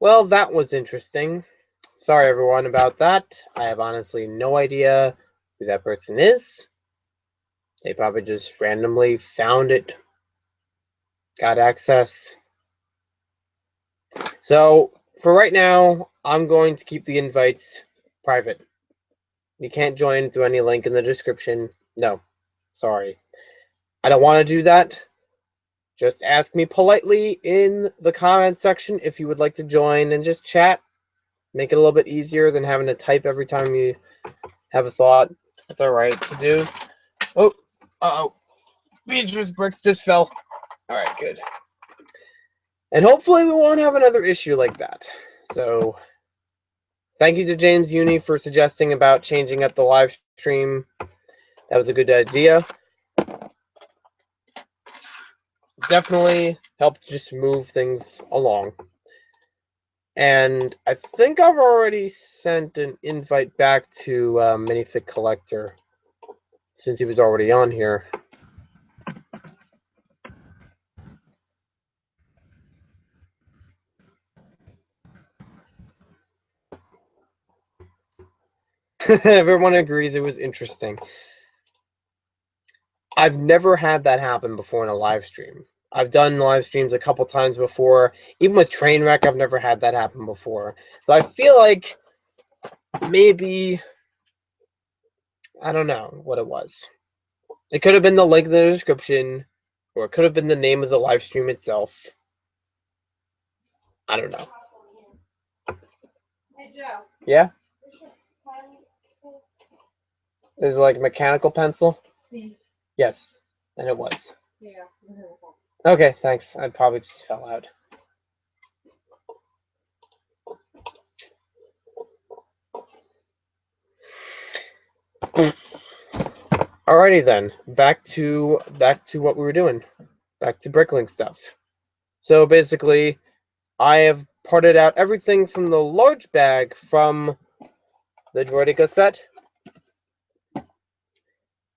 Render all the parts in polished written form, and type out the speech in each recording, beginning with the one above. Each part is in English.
Well, that was interesting. Sorry, everyone, about that. I have honestly no idea who that person is. They probably just randomly found it, got access. So, for right now, I'm going to keep the invites private. You can't join through any link in the description. No, sorry. I don't want to do that. Just ask me politely in the comment section if you would like to join and just chat. Make it a little bit easier than having to type every time you have a thought. That's alright to do. Oh, uh-oh. Beatrice bricks just fell. Alright, good. And hopefully we won't have another issue like that. So, thank you to James Uni for suggesting about changing up the live stream. That was a good idea. Definitely helped just move things along. And I think I've already sent an invite back to Minifig Collector since he was already on here. Everyone agrees it was interesting. I've never had that happen before in a live stream. I've done live streams a couple times before. Even with Trainwreck, I've never had that happen before. So I feel like maybe, I don't know what it was. It could have been the link in the description, or it could have been the name of the live stream itself. I don't know. Hey, Joe. Yeah? Is it like a mechanical pencil? See. Yes, and it was. Yeah. Okay, thanks. I probably just fell out. Alrighty then, back to what we were doing. Back to BrickLink stuff. So basically, I have parted out everything from the large bag from the Droideka set,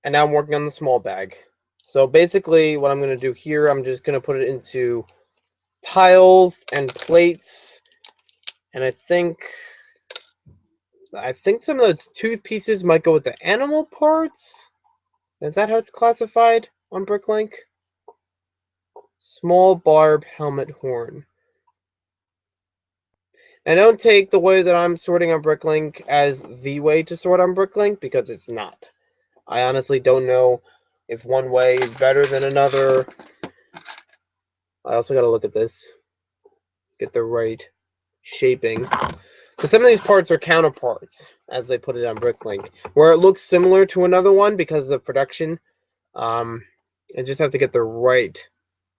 and now I'm working on the small bag. So basically, what I'm going to do here, I'm just going to put it into tiles and plates, and I think some of those tooth pieces might go with the animal parts. Is that how it's classified on BrickLink? Small barb helmet horn. And don't take the way that I'm sorting on BrickLink as the way to sort on BrickLink, because it's not. I honestly don't know if one way is better than another. I also got to look at this. Get the right shaping. Because some of these parts are counterparts, as they put it on BrickLink. Where it looks similar to another one because of the production. I just have to get the right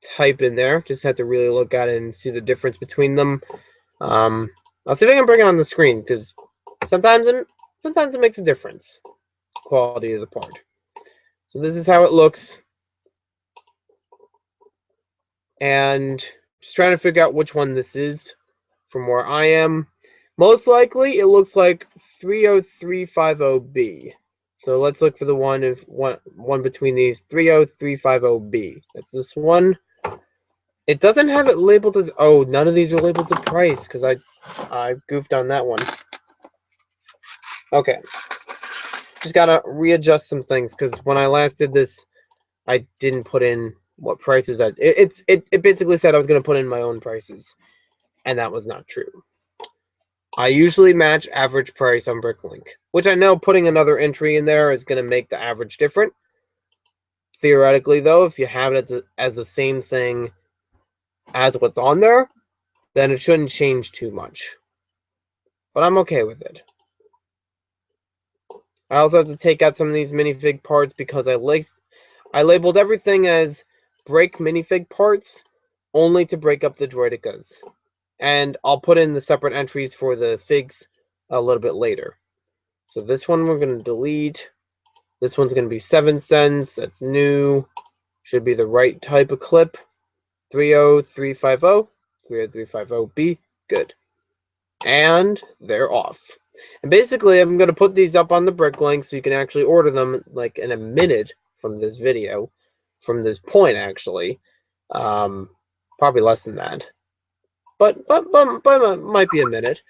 type in there. Just have to really look at it and see the difference between them. I'll see if I can bring it on the screen, because sometimes it makes a difference. Quality of the part. So this is how it looks. And just trying to figure out which one this is from where I am. Most likely it looks like 30350B. So let's look for the one between these. 30350B. That's this one. It doesn't have it labeled as... Oh, none of these are labeled as price, because I goofed on that one. Okay. Just gotta readjust some things, because when I last did this, I didn't put in what prices it basically said I was going to put in my own prices, and that was not true. I usually match average price on BrickLink, which I know putting another entry in there is going to make the average different. Theoretically, though, if you have it as the same thing as what's on there, then it shouldn't change too much. But I'm okay with it. I also have to take out some of these minifig parts because I labeled everything as break minifig parts only to break up the droidekas. And I'll put in the separate entries for the figs a little bit later. So this one we're going to delete. This one's going to be 7 cents. That's new. Should be the right type of clip. 30350. 30350B. Good. And they're off. And basically, I'm going to put these up on the BrickLink so you can actually order them like in a minute from this video. From this point, actually. Probably less than that. but might be a minute.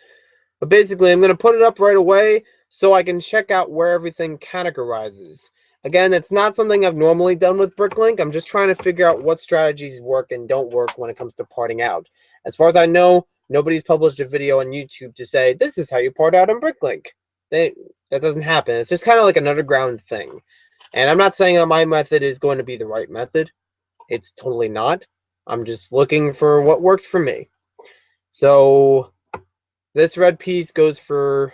But basically, I'm going to put it up right away so I can check out where everything categorizes. Again, it's not something I've normally done with BrickLink. I'm just trying to figure out what strategies work and don't work when it comes to parting out. As far as I know, nobody's published a video on YouTube to say, this is how you part out on BrickLink. That doesn't happen. It's just kind of like an underground thing. And I'm not saying that my method is going to be the right method. It's totally not. I'm just looking for what works for me. So this red piece goes for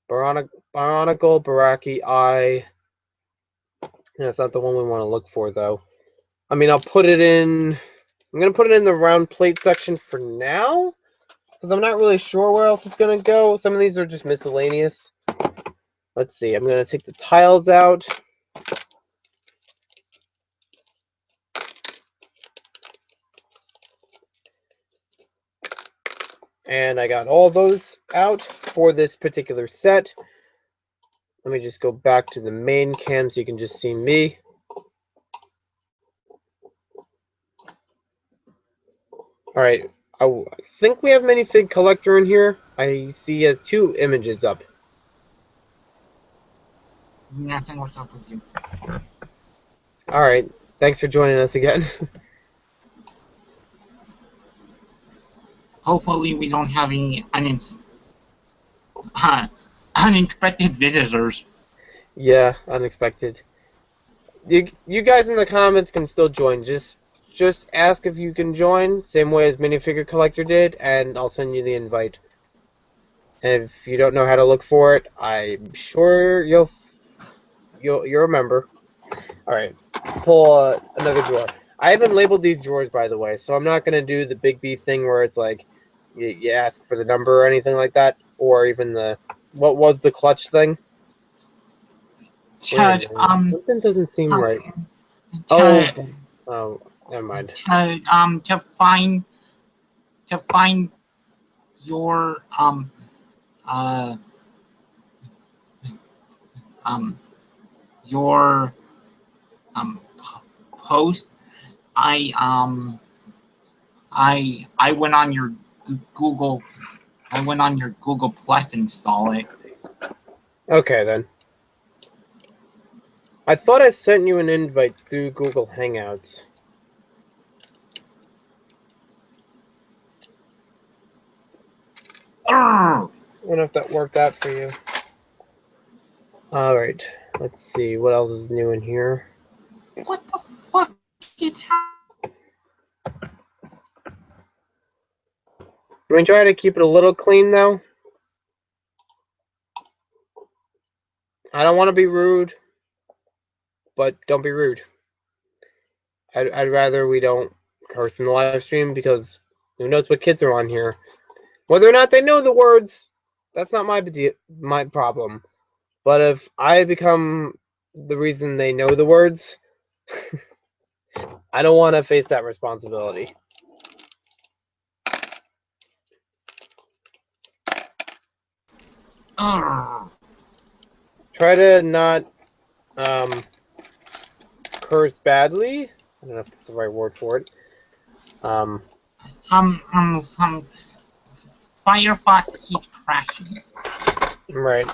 Baronical, Baraki, I. That's not the one we want to look for, though. I mean, I'll put it in... I'm going to put it in the round plate section for now, because I'm not really sure where else it's going to go. Some of these are just miscellaneous. Let's see. I'm going to take the tiles out. And I got all those out for this particular set. Let me just go back to the main cam so you can just see me. Alright, I think we have minifig collector in here. I see he has 2 images up. Nothing, what's up with you? Alright, thanks for joining us again. Hopefully we don't have any unexpected visitors. Yeah, unexpected. You guys in the comments can still join. Just ask if you can join, same way as minifigure collector did, and I'll send you the invite. And if you don't know how to look for it, I'm sure you'll remember. All right, pull another drawer. I haven't labeled these drawers, by the way, so I'm not gonna do the big B thing where it's like you ask for the number or anything like that, or even the what was the clutch thing. Ted, something doesn't seem right. Ted, Oh, never mind. Ted, to find your your post, I went on your Google. I went on your Google Plus and saw it. Okay then. I thought I sent you an invite through Google Hangouts. I don't know if that worked out for you. Alright, let's see. What else is new in here? What the fuck is happening? Can we try to keep it a little clean, though? I don't want to be rude, but don't be rude. I'd rather we don't curse in the live stream, because who knows what kids are on here. Whether or not they know the words, that's not my problem. But if I become the reason they know the words, I don't want to face that responsibility. Try to not curse badly. I don't know if that's the right word for it. Firefox keeps crashing. Right.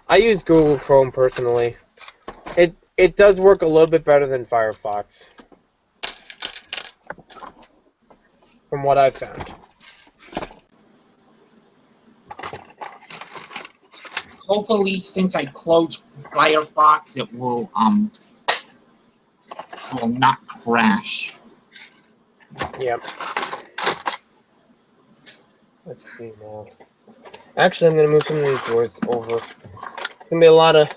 I use Google Chrome personally. It does work a little bit better than Firefox, from what I've found. Hopefully, since I closed Firefox, it will not crash. Yep. Let's see now. Actually, I'm gonna move some of these drawers over. It's gonna be a lot of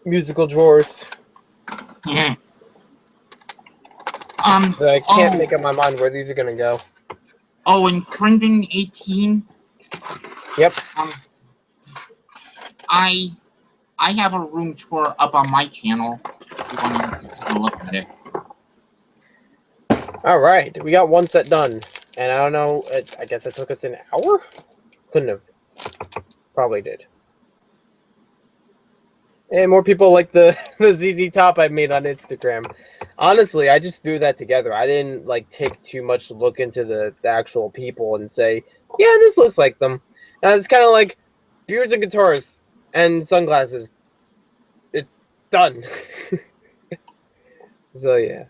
musical drawers. Yeah. So I can't make up my mind where these are gonna go. Oh, in Trending 18. Yep. I have a room tour up on my channel. If you want to take a look at it. All right, we got one set done, and I don't know. I guess it took us an hour. Couldn't have. Probably did. And more people like the ZZ top I made on Instagram. Honestly, I just threw that together. I didn't like take too much look into the actual people and say, yeah, this looks like them. It's kind of like beards and guitars and sunglasses. It's done. So yeah.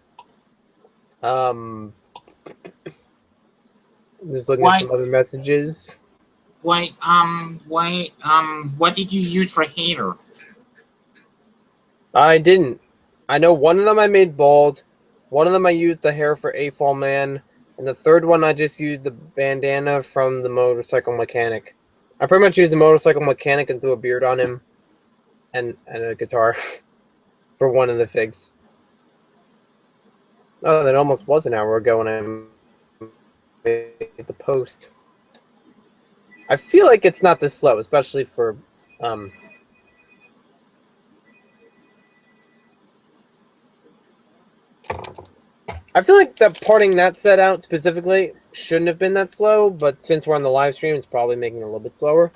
I'm just looking at What some other messages. what did you use for hater? I didn't. I know one of them I made bald. One of them I used the hair for A-Fall Man. And the third one I just used the bandana from the motorcycle mechanic. I pretty much used the motorcycle mechanic and threw a beard on him and a guitar for one of the figs. Oh, that almost was an hour ago when I made the post. I feel like it's not this slow, especially for I feel like that parting that set out specifically shouldn't have been that slow, but since we're on the live stream, it's probably making it a little bit slower.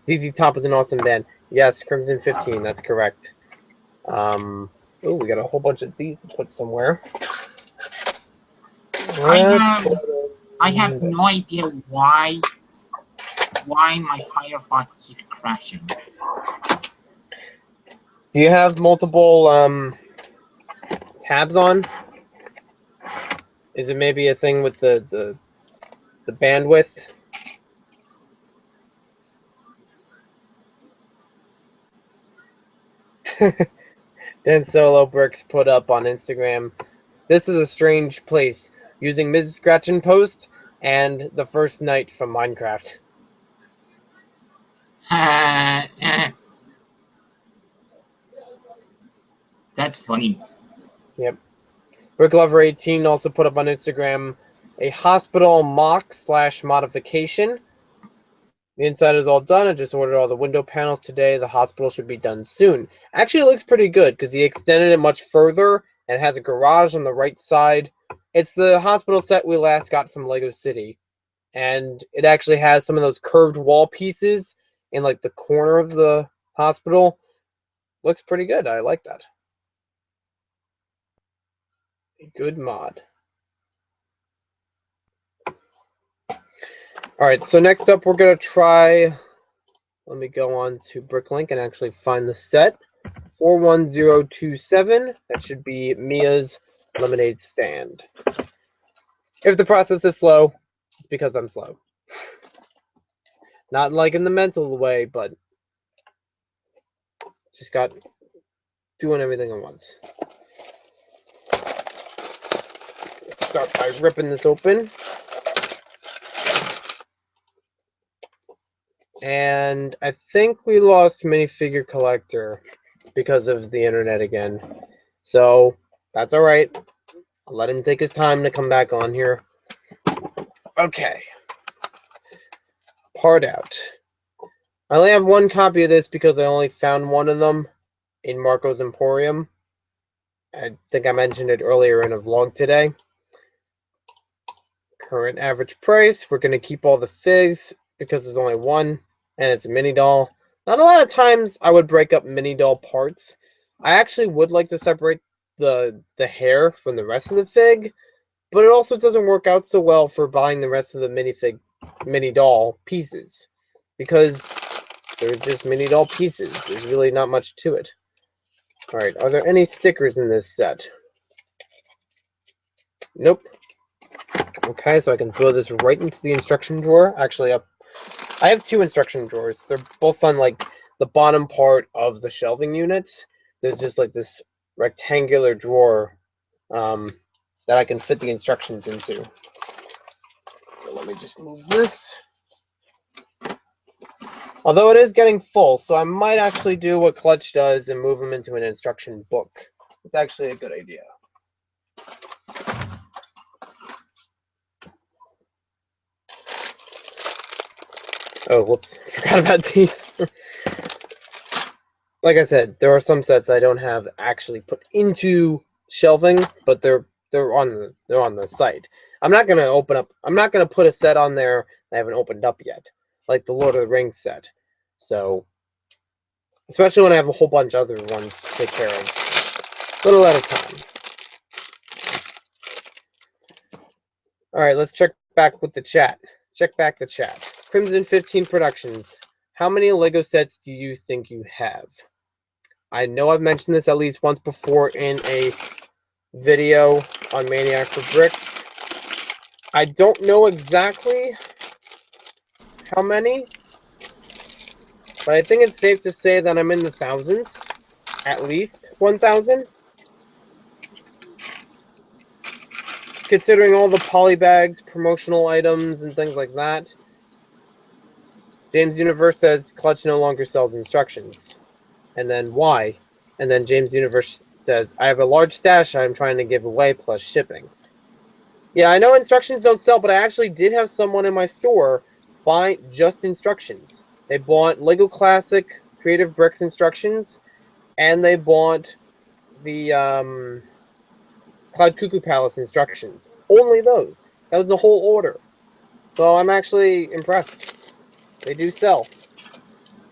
ZZ Top is an awesome band. Yes, Crimson 15, that's correct. Oh, we got a whole bunch of these to put somewhere. I have no idea why my Firefox keeps crashing. Do you have multiple tabs on? Is it maybe a thing with the bandwidth? Dan Solo Bricks put up on Instagram. This is a strange place. Using Mrs. Scratch and Post and the first night from Minecraft. That's funny. Yep. BrickLover18 also put up on Instagram a hospital mock/modification. The inside is all done. I just ordered all the window panels today. The hospital should be done soon. Actually, it looks pretty good because he extended it much further and has a garage on the right side. It's the hospital set we last got from Lego City. And it actually has some of those curved wall pieces in like the corner of the hospital. Looks pretty good. I like that. Good mod. All right, so next up we're going to try, let me go on to BrickLink and actually find the set. 41027, that should be Mia's lemonade stand. If the process is slow, it's because I'm slow. Not like in the mental way, but just got doing everything at once. Start by ripping this open. And I think we lost Minifigure Collector because of the internet again. So that's all right. I'll let him take his time to come back on here. Okay. Part out. I only have one copy of this because I only found one of them in Marco's Emporium. I think I mentioned it earlier in a vlog today. Current average price. We're going to keep all the figs because there's only one and it's a mini doll. Not a lot of times I would break up mini doll parts. I actually would like to separate the hair from the rest of the fig, but it also doesn't work out so well for buying the rest of the mini doll pieces because they're just mini doll pieces. There's really not much to it. All right, are there any stickers in this set? Nope. Okay, so I can throw this right into the instruction drawer. Actually, I have two instruction drawers. They're both on like the bottom part of the shelving units. There's just like this rectangular drawer that I can fit the instructions into. So let me just move this. Although it is getting full, so I might actually do what Clutch does and move them into an instruction book. It's actually a good idea. Oh, whoops. Forgot about these. Like I said, there are some sets I don't have actually put into shelving, but they're on the site. I'm not gonna put a set on there I haven't opened up yet, like the Lord of the Rings set. So, especially when I have a whole bunch of other ones to take care of. Little at a time. All right, let's check back with the chat. Check back the chat. Crimson 15 Productions. How many Lego sets do you think you have? I know I've mentioned this at least once before in a video on Maniac for Bricks. I don't know exactly how many, but I think it's safe to say that I'm in the thousands, at least 1,000. Considering all the polybags, promotional items, and things like that. James Universe says Clutch no longer sells instructions. And then why? And then James Universe says, I have a large stash I'm trying to give away plus shipping. Yeah, I know instructions don't sell, but I actually did have someone in my store buy just instructions. They bought Lego Classic Creative Bricks instructions, and they bought the Cloud Cuckoo Palace instructions. Only those. That was the whole order. So I'm actually impressed. They do sell.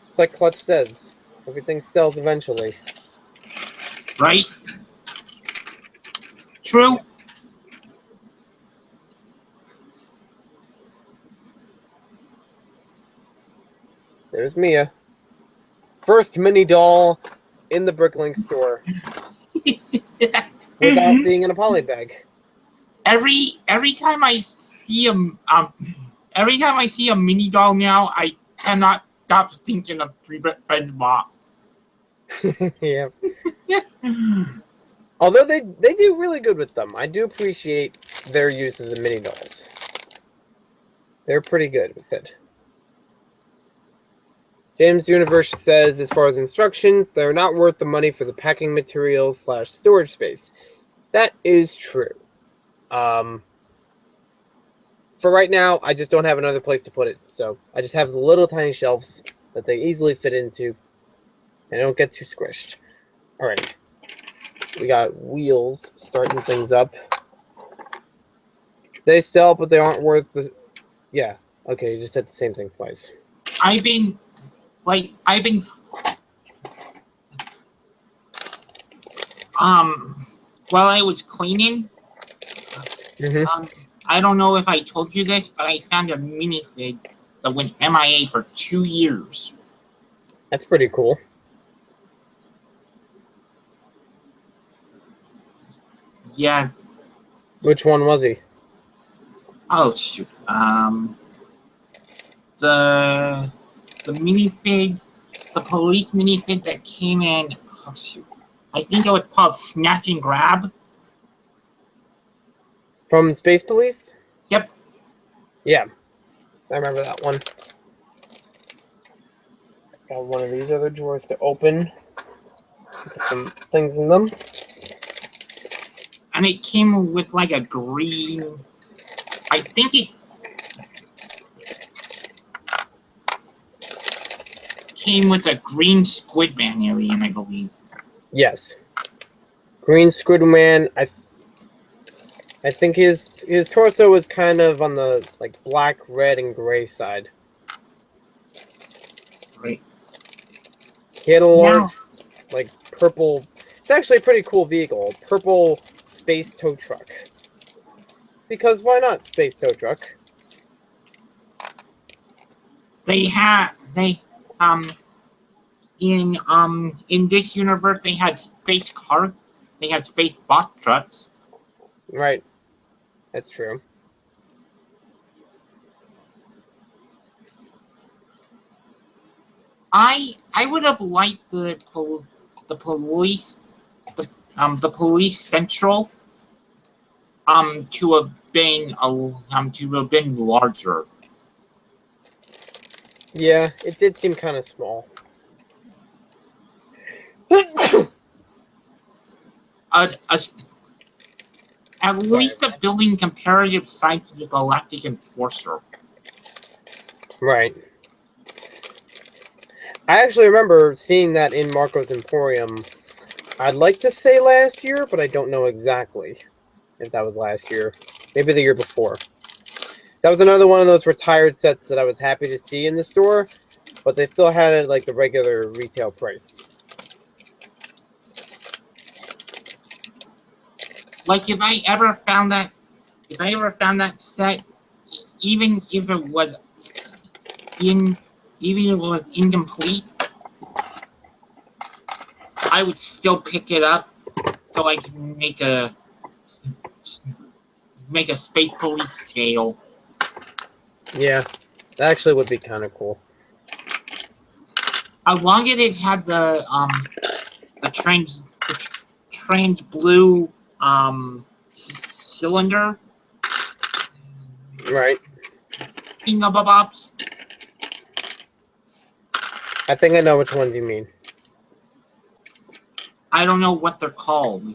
It's like Clutch says. Everything sells eventually. Right? True. There's Mia. First mini doll in the BrickLink store. Without being in a poly bag. Every time I see a mini doll now, I cannot stop thinking of Fred Bob. Yeah. Although they do really good with them. I do appreciate their use of the mini dolls. They're pretty good with it. James Universe says, as far as instructions, they're not worth the money for the packing materials / storage space. That is true. For right now, I just don't have another place to put it. So I just have the little tiny shelves that they easily fit into and don't get too squished. All right. We got wheels starting things up. They sell, but they aren't worth the... Yeah. Okay, you just said the same thing twice. I've been while I was cleaning, I don't know if I told you this, but I found a minifig that went MIA for 2 years. That's pretty cool. Yeah. Which one was he? Oh shoot. The minifig, the police minifig that came in. Oh shoot. I think it was called Snatch and Grab. From Space Police? Yep. Yeah. I remember that one. Got one of these other drawers to open. Put some things in them. And it came with like a green... I think it came with a green Squid Man alien, I believe. Yes. Green Squid Man. I think his torso was kind of on the like black, red, and gray side. Right. He had a large, like purple. It's actually a pretty cool vehicle. Purple space tow truck. Because why not space tow truck? In this universe they had space cars, they had space box trucks. Right. That's true. I would have liked the police central to have been larger. Yeah, it did seem kind of small. At least the building comparative size to the Galactic Enforcer. Right. I actually remember seeing that in Marco's Emporium. I'd like to say last year, but I don't know exactly if that was last year. Maybe the year before. That was another one of those retired sets that I was happy to see in the store, but they still had it like the regular retail price. Like if I ever found if I ever found that set, even if it was incomplete, I would still pick it up so I can make a space police jail. Yeah, that actually would be kind of cool. As long as it had the trans blue cylinder. Right. Bobs. I think I know which ones you mean. I don't know what they're called.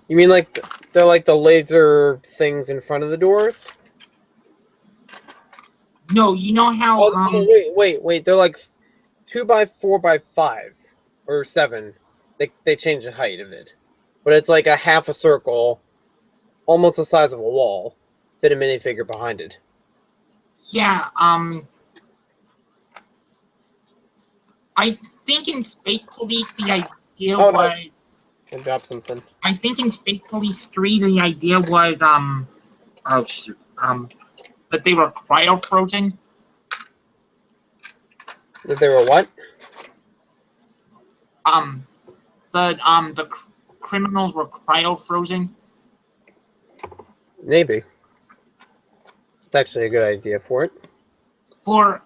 You mean like they're like the laser things in front of the doors? No, you know how. Wait. They're like 2x4x5 or 7. They change the height of it, but it's like a half a circle, almost the size of a wall. Fit a minifigure behind it. Yeah. I think in Space Police the idea was. No. I dropped something. I think in Space Police 3 the idea was oh shoot that they were cryo frozen. That they were what? The criminals were cryo frozen. Maybe. It's actually a good idea for it. For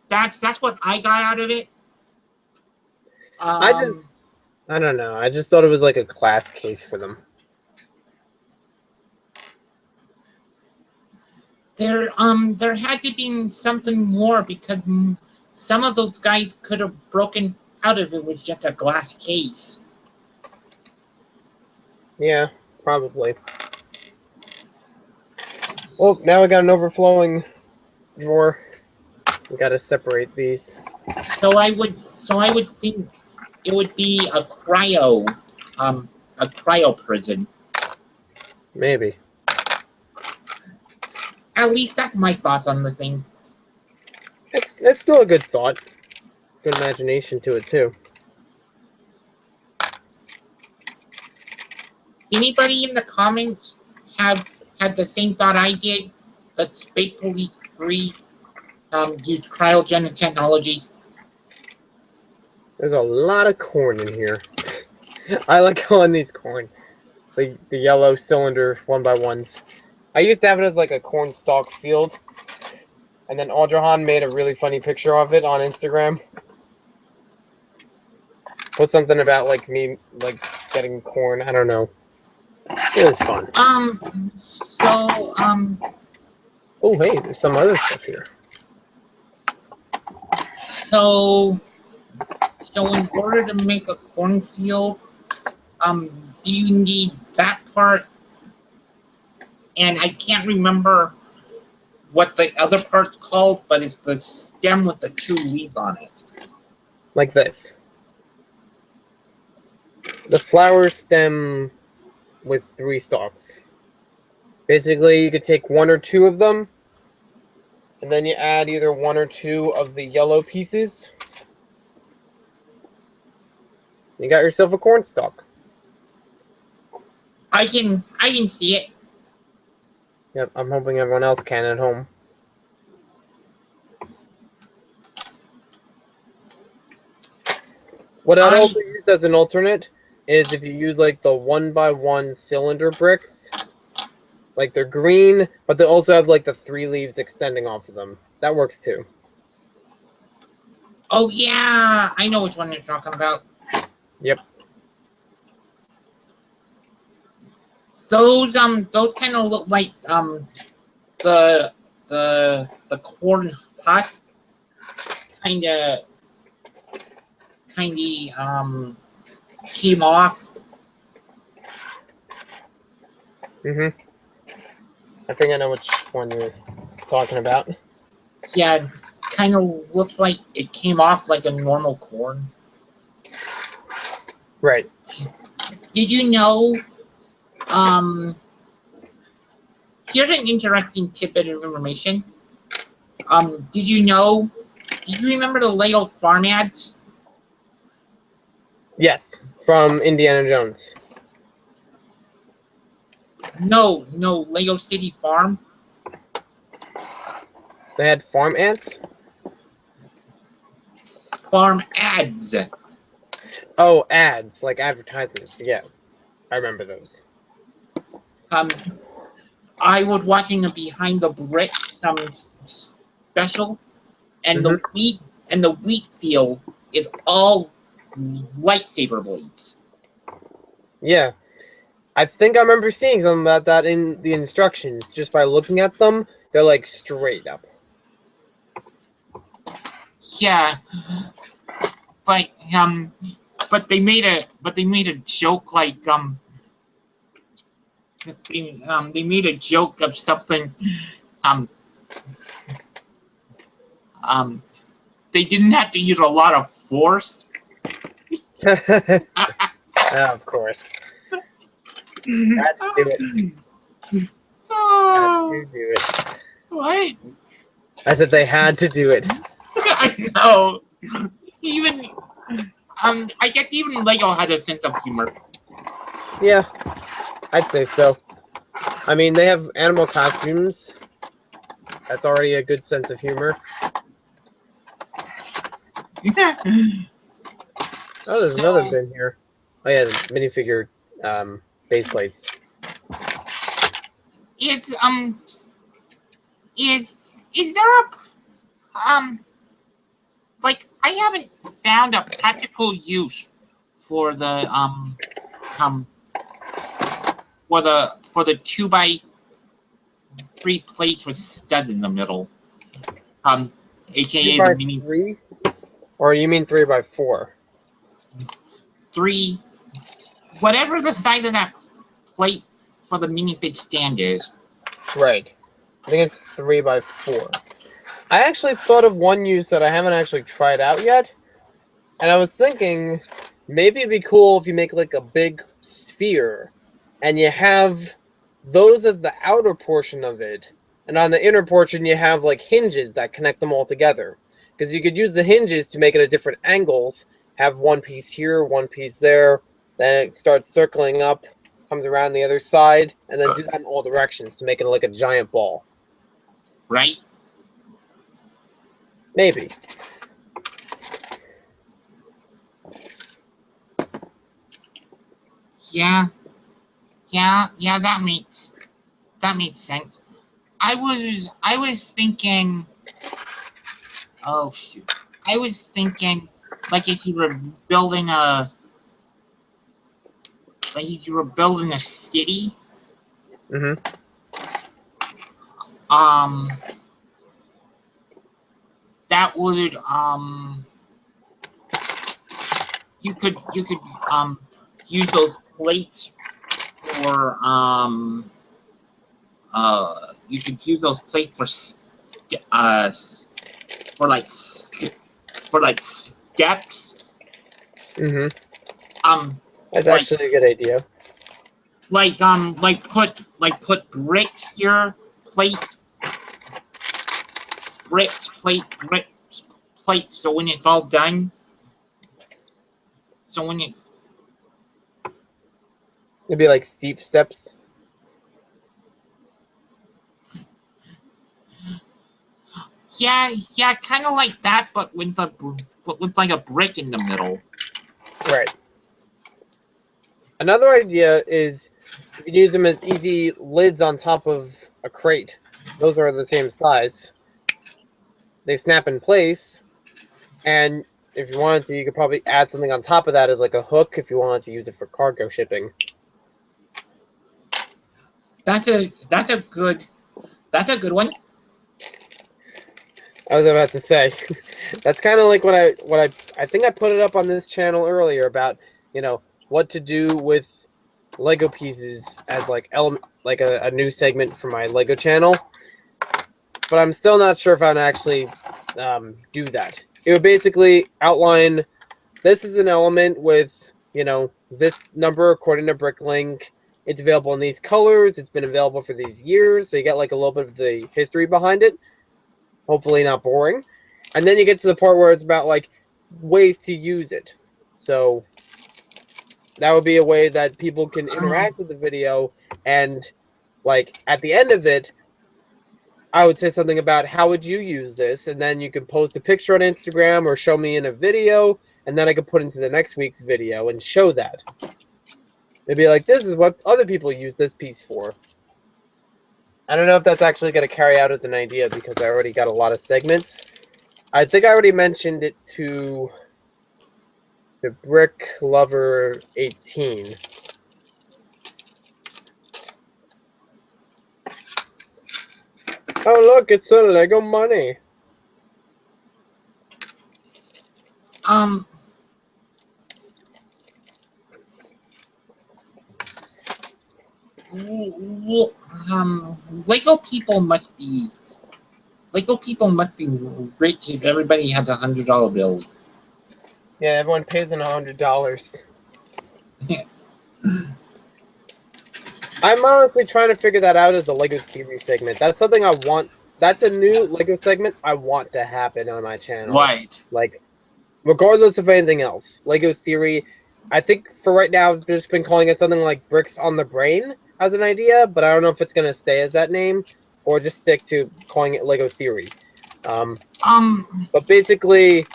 that's what I got out of it. I don't know. I just thought it was like a class case for them. There had to be something more because some of those guys could have broken out of it with just a glass case. Yeah, probably. Well, now we got an overflowing drawer. We got to separate these. So I would think it would be a cryo prison. Maybe. At least that's my thoughts on the thing. It's still a good thought. Good imagination to it too. Anybody in the comments have had the same thought I did? That Space Police 3 used cryogenic technology. There's a lot of corn in here. I like calling these corn. The yellow cylinder 1x1s. I used to have it as like a corn stalk field. And then Aldrahan made a really funny picture of it on Instagram. Put something about like me like getting corn. I don't know. It was fun. Oh hey, there's some other stuff here. So in order to make a cornfield, do you need that part? And I can't remember what the other part's called, but it's the stem with the 2 leaves on it. Like this. The flower stem with 3 stalks. Basically, you could take 1 or 2 of them, and then you add either 1 or 2 of the yellow pieces. You got yourself a corn stalk. I can see it. Yep, I'm hoping everyone else can at home. What I'd also use as an alternate is if you use like the 1x1 cylinder bricks. Like they're green, but they also have like the 3 leaves extending off of them. That works too. Oh yeah, I know which one you're talking about. Yep. Those kind of look like the corn husk kind of came off. I think I know which one you're talking about. Yeah, kind of looks like it came off like a normal corn. Right. Did you know? Here's an interesting tidbit of information. Did you remember the Lego farm ads? Yes, from Indiana Jones. No, Lego City Farm. They had farm ants? Farm ads. Oh, ads, like advertisements. Yeah, I remember those. I was watching a Behind the Bricks special, and Mhm. the wheat field is all lightsaber blades. Yeah, I think I remember seeing something about that in the instructions. Just by looking at them, they're like straight up. Yeah, but they made a joke like they made a joke of something um they didn't have to use a lot of force. Of course. Had to do it. Had to do it. What? I said they had to do it. I know. Even I guess even Lego has a sense of humor. Yeah, I'd say so. I mean, they have animal costumes. That's already a good sense of humor. Oh, there's another bin here. Oh yeah, the minifigure base plates. It's is there a like I haven't found a practical use for the for the 2x3 plates with studs in the middle. AKA the mini 3x3? Or you mean 3x4? 3, whatever the size of that plate for the minifig stand is. Right. I think it's 3x4. I actually thought of one use that I haven't actually tried out yet. And I was thinking maybe it'd be cool if you make like a big sphere and you have those as the outer portion of it. And on the inner portion, you have like hinges that connect them all together. Because you could use the hinges to make it at different angles. Have one piece here, one piece there. Then it starts circling up, comes around the other side, and then do that in all directions to make it like a giant ball. Right? Maybe. Yeah, that makes sense. I was thinking. Oh shoot! I was thinking, like if you were building a city, Mm-hmm. that would you could use those plates for you could use those plates for like steps. Mm-hmm. That's Like actually a good idea. put bricks here, bricks, plate. So when it's all done, It'd be like steep steps. yeah, kind of like that, but with like a brick in the middle. Right. Another idea is you can use them as easy lids on top of a crate. Those are the same size. They snap in place, and if you wanted to, you could probably add something on top of that as like a hook if you wanted to use it for cargo shipping. That's a good one. I was about to say, that's kind of like what I think I put it up on this channel earlier about, you know, what to do with Lego pieces as like like a new segment for my Lego channel. But I'm still not sure if I'd actually do that. It would basically outline, this is an element with, you know, this number according to BrickLink. It's available in these colors. It's been available for these years. So you get like a little bit of the history behind it. Hopefully not boring. And then you get to the part where it's about like ways to use it. So that would be a way that people can interact with the video and like at the end of it, I would say something about how would you use this, and then you could post a picture on Instagram or show me in a video, and then I could put into the next week's video and show that. It'd be like, this is what other people use this piece for. I don't know if that's actually going to carry out as an idea because I already got a lot of segments. I think I already mentioned it to the Brick Lover 18. Oh look, it's a Lego money. Lego people must be rich if everybody has $100 bills. Yeah, everyone pays in $100. I'm honestly trying to figure that out as a Lego Theory segment. That's something I want. That's a new Lego segment I want to happen on my channel. Right. Like, regardless of anything else, Lego Theory. I think for right now, I've just been calling it something like Bricks on the Brain as an idea, but I don't know if it's gonna stay as that name or just stick to calling it Lego Theory. But basically,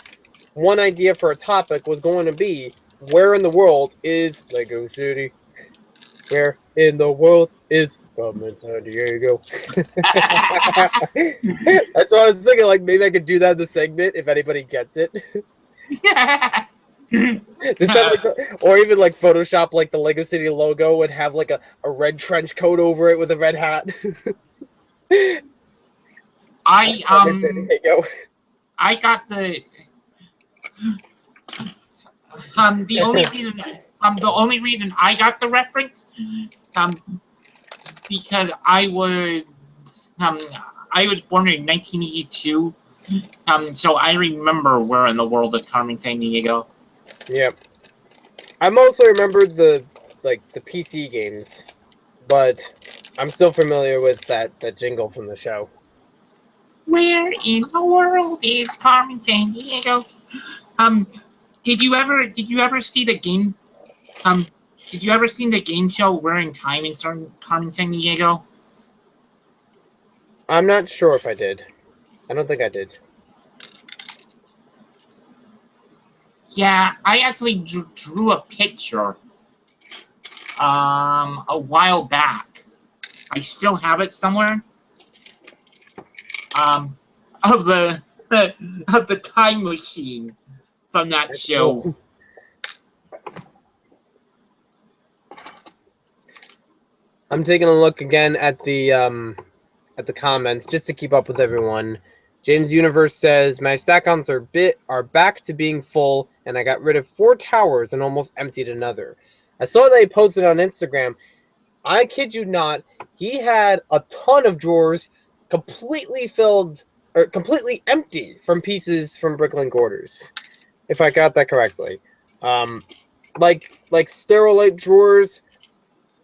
one idea for a topic was going to be, where in the world is Lego City? Where in the world is Carmen San Diego? That's what I was thinking. Like, maybe I could do that in the segment if anybody gets it. Just have like, or even like Photoshop like the Lego City logo and have like a red trench coat over it with a red hat. I go. I got the the only reason I got the reference because I was born in 1982, so I remember where in the world is Carmen San Diego. Yep. I mostly remembered the PC games, but I'm still familiar with that jingle from the show. Where in the world is Carmen San Diego? Did you ever see the game? Did you ever see the game show Where in Time in Carmen San Diego? I'm not sure if I did. I don't think I did. Yeah, I actually drew a picture a while back. I still have it somewhere. Of the time machine from that show. Cool. I'm taking a look again at the comments just to keep up with everyone. James Universe says, my stack counts are back to being full, and I got rid of 4 towers and almost emptied another. I saw that he posted on Instagram. I kid you not, he had a ton of drawers completely filled or completely empty from pieces from BrickLink orders, if I got that correctly. Like Sterilite drawers,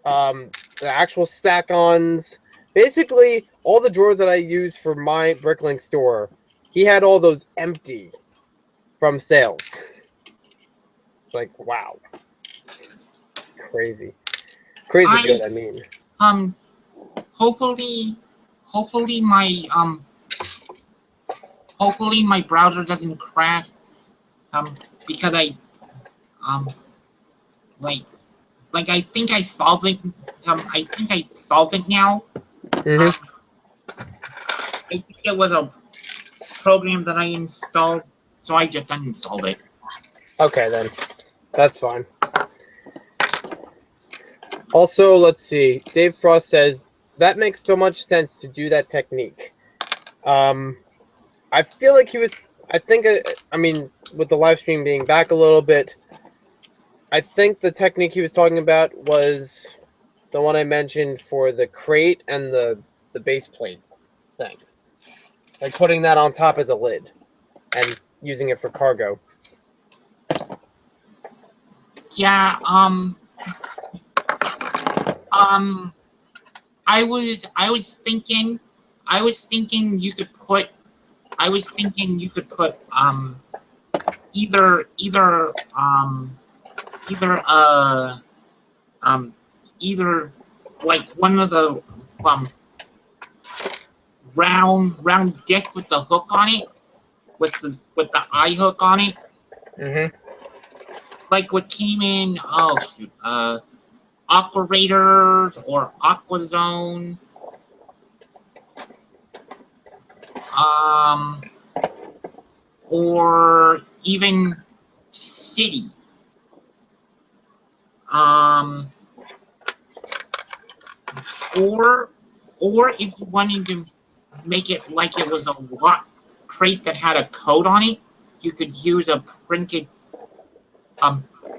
the actual stack-ons. Basically, all the drawers that I use for my BrickLink store, he had all those empty from sales. It's like, wow. Crazy. Crazy good, I mean. Hopefully my browser doesn't crash. Because I I think I solved it. I think I solved it now. Mm-hmm. I think it was a program that I installed, so I just uninstalled it. Okay, then. That's fine. Also, let's see. Dave Frost says, that makes so much sense to do that technique. I feel like he was... I mean, with the live stream being back a little bit, I think the technique he was talking about was the one I mentioned for the crate and the base plate thing. Like putting that on top as a lid and using it for cargo. Yeah, I was thinking you could put either like one of the um round disc with the hook on it, with the eye hook on it. Mm-hmm. Like what came in, oh shoot, Aqua Raiders or Aqua Zone, or even City, or if you wanted to make it like it was a lock crate that had a code on it, you could use a printed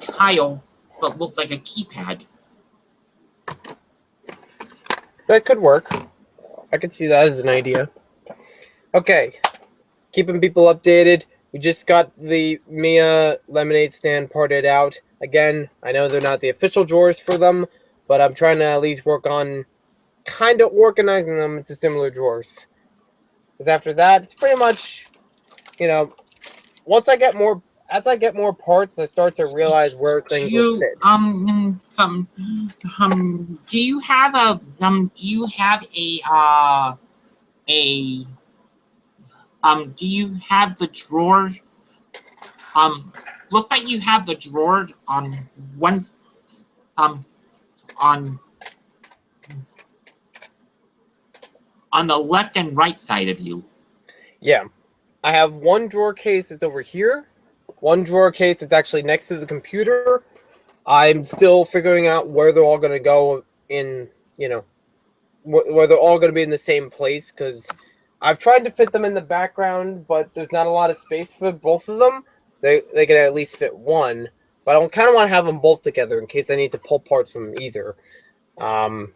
tile but looked like a keypad. That could work. I could see that as an idea. Okay, keeping people updated. We just got the Mia lemonade stand parted out. Again, I know they're not the official drawers for them, but I'm trying to at least work on kind of organizing them into similar drawers. Because after that, it's pretty much, once I get more, as I get more parts, I start to realize where things will fit. Do you have a do you have the drawer? Looks like you have the drawer on one on the left and right side of you. Yeah, I have one drawer case that's over here, one drawer case that's actually next to the computer. I'm still figuring out where they're all going to go in, where they're all going to be in the same place, because I've tried to fit them in the background, but there's not a lot of space for both of them. They can at least fit one, but I kind of want to have them both together in case I need to pull parts from either. And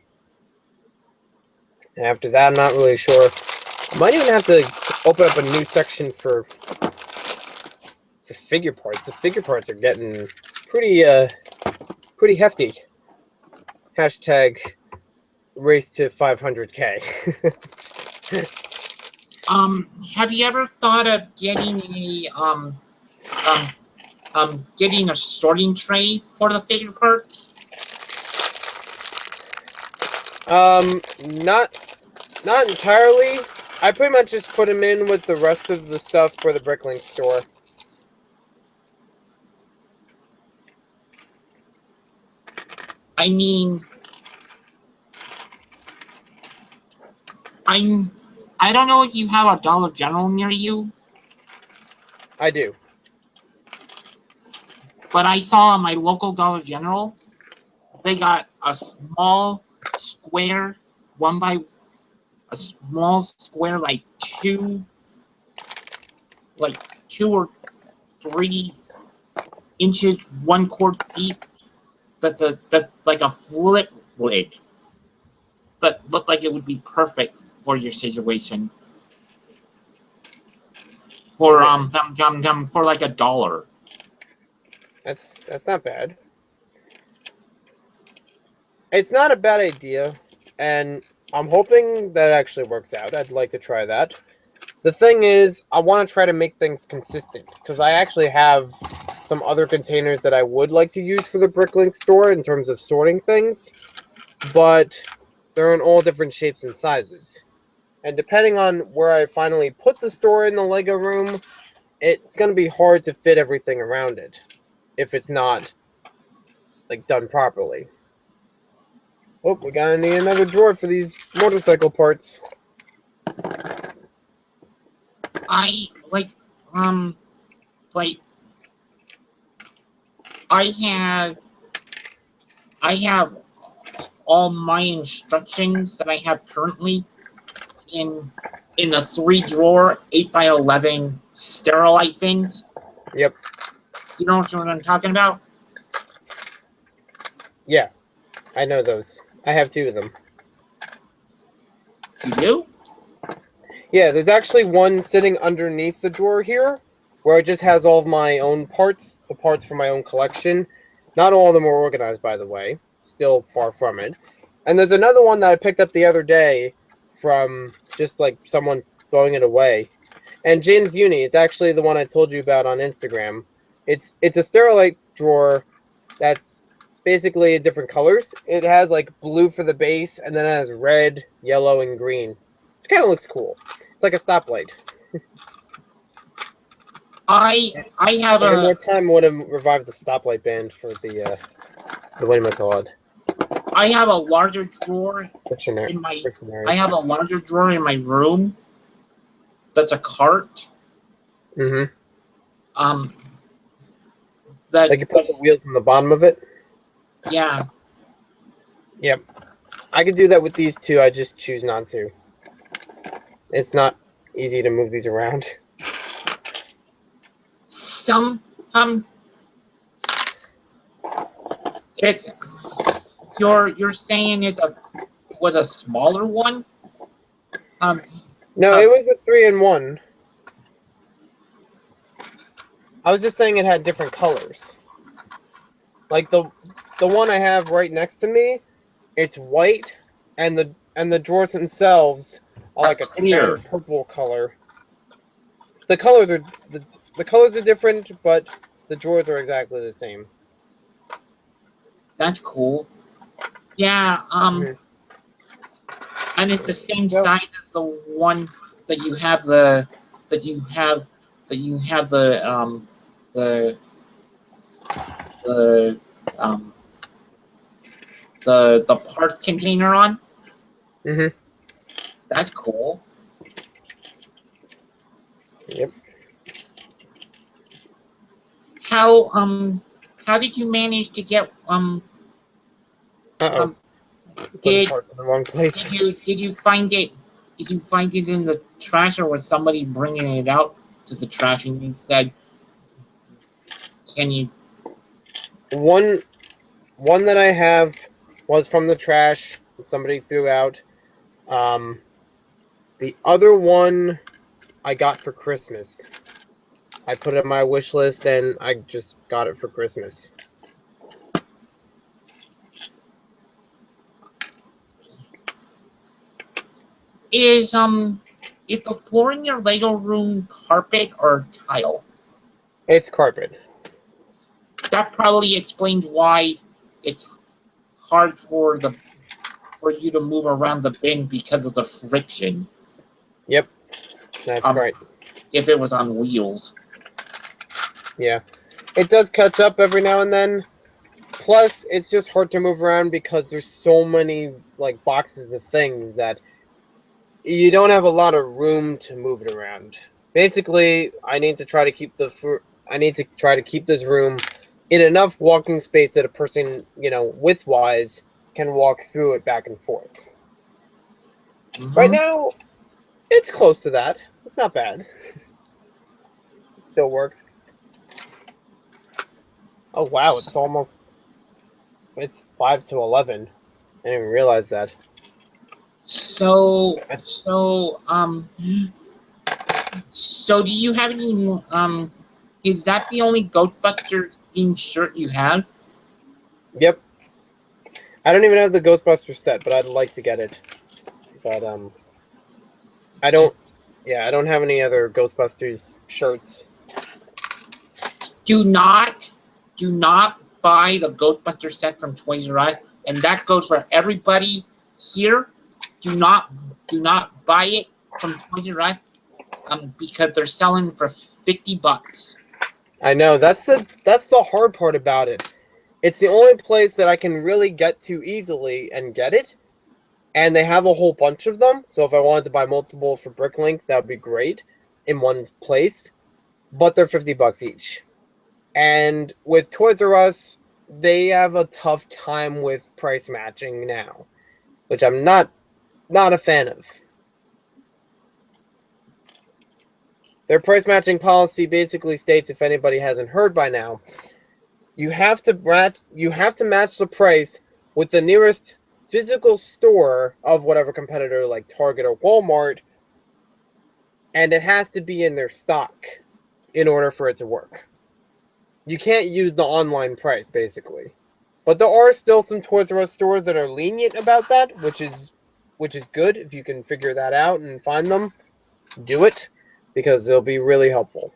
after that, I'm not really sure. I might even have to open up a new section for the figure parts. The figure parts are getting pretty hefty. Hashtag race to 500K. Have you ever thought of getting a sorting tray for the figure parts? Not entirely. I pretty much just put them in with the rest of the stuff for the BrickLink store. I mean, I don't know if you have a Dollar General near you. I do. But I saw my local Dollar General, they got a small square, like 2 or 3 inches, 1/4 deep. That's like a flip lid that looked like it would be perfect for your situation. For for like $1. That's not bad. It's not a bad idea, and I'm hoping that it actually works out. I'd like to try that. The thing is, I want to try to make things consistent, because I actually have some other containers that I would like to use for the BrickLink store in terms of sorting things, but they're in all different shapes and sizes. And depending on where I finally put the store in the Lego room, it's going to be hard to fit everything around it if it's not done properly. Oh, we gotta need another drawer for these motorcycle parts. I have all my instructions that I have currently in the 3-drawer 8x11 Sterilite bins. Yep. You know what I'm talking about? Yeah, I know those. I have 2 of them. You do? Yeah, there's actually one sitting underneath the drawer here, where it just has all of my own parts, the parts from my own collection. Not all of them are organized, by the way. Still far from it. And there's another one that I picked up the other day from just someone throwing it away. And James Uni, it's actually the one I told you about on Instagram. It's a Sterilite drawer that's basically different colors. It has like blue for the base, and then it has red, yellow, and green. It kind of looks cool. It's like a stoplight. I have And a more time would have revived the stoplight band for the whatchamacallit. I have a larger drawer Dictionary. in my Dictionary. I have a larger drawer in my room that's a cart. Mm-hmm. That Like you put the wheels on the bottom of it. yeah. Yep. I could do that with these two. I just choose not to. It's not easy to move these around. Some it you're saying it was a smaller one? No, it was a 3-in-1. I was just saying it had different colors. Like the one I have right next to me, it's white, and the drawers themselves are like a clear. tan purple color. The colors are the colors are different, but the drawers are exactly the same. That's cool. Yeah, Mhm. and it's the same Yep. size as the one that you have the that you have the the um the part container on. Mhm. That's cool. Yep. How did you manage to get Uh-oh. Putting did parts in the wrong place. did you find it in the trash, or was somebody bringing it out to the trash and you said, can you? One that I have was from the trash that somebody threw out. The other one I got for Christmas. I put it on my wish list and I just got it for Christmas. Is the floor in your Lego room carpet or tile? It's carpet. That probably explains why it's hard for you to move around the bin because of the friction. Yep, that's right. If it was on wheels. Yeah, it does catch up every now and then. Plus, it's just hard to move around because there's so many like boxes of things that you don't have a lot of room to move it around. Basically, I need to try to keep this room in enough walking space that a person, width-wise, can walk through it back and forth. Mm-hmm. Right now, it's close to that. It's not bad. It still works. Oh wow, it's 5 to 11. I didn't even realize that. So do you have any is that the only Ghostbusters themed shirt you have? Yep. I don't even have the Ghostbusters set, but I'd like to get it. But I don't have any other Ghostbusters shirts. Do not buy the Ghostbusters set from Toys R Us, and that goes for everybody here. Do not buy it from Toys R Us, because they're selling for $50. I know that's the hard part about it. It's the only place that I can really get to easily and get it, and they have a whole bunch of them. So if I wanted to buy multiple for BrickLink, that would be great in one place. But they're $50 each. And with Toys R Us, they have a tough time with price matching now, which I'm not a fan of. Their price matching policy basically states, if anybody hasn't heard by now, you have to match the price with the nearest physical store of whatever competitor, like Target or Walmart, and it has to be in their stock in order for it to work. You can't use the online price, basically. But there are still some Toys R Us stores that are lenient about that, which is good. If you can figure that out and find them, do it, because they'll be really helpful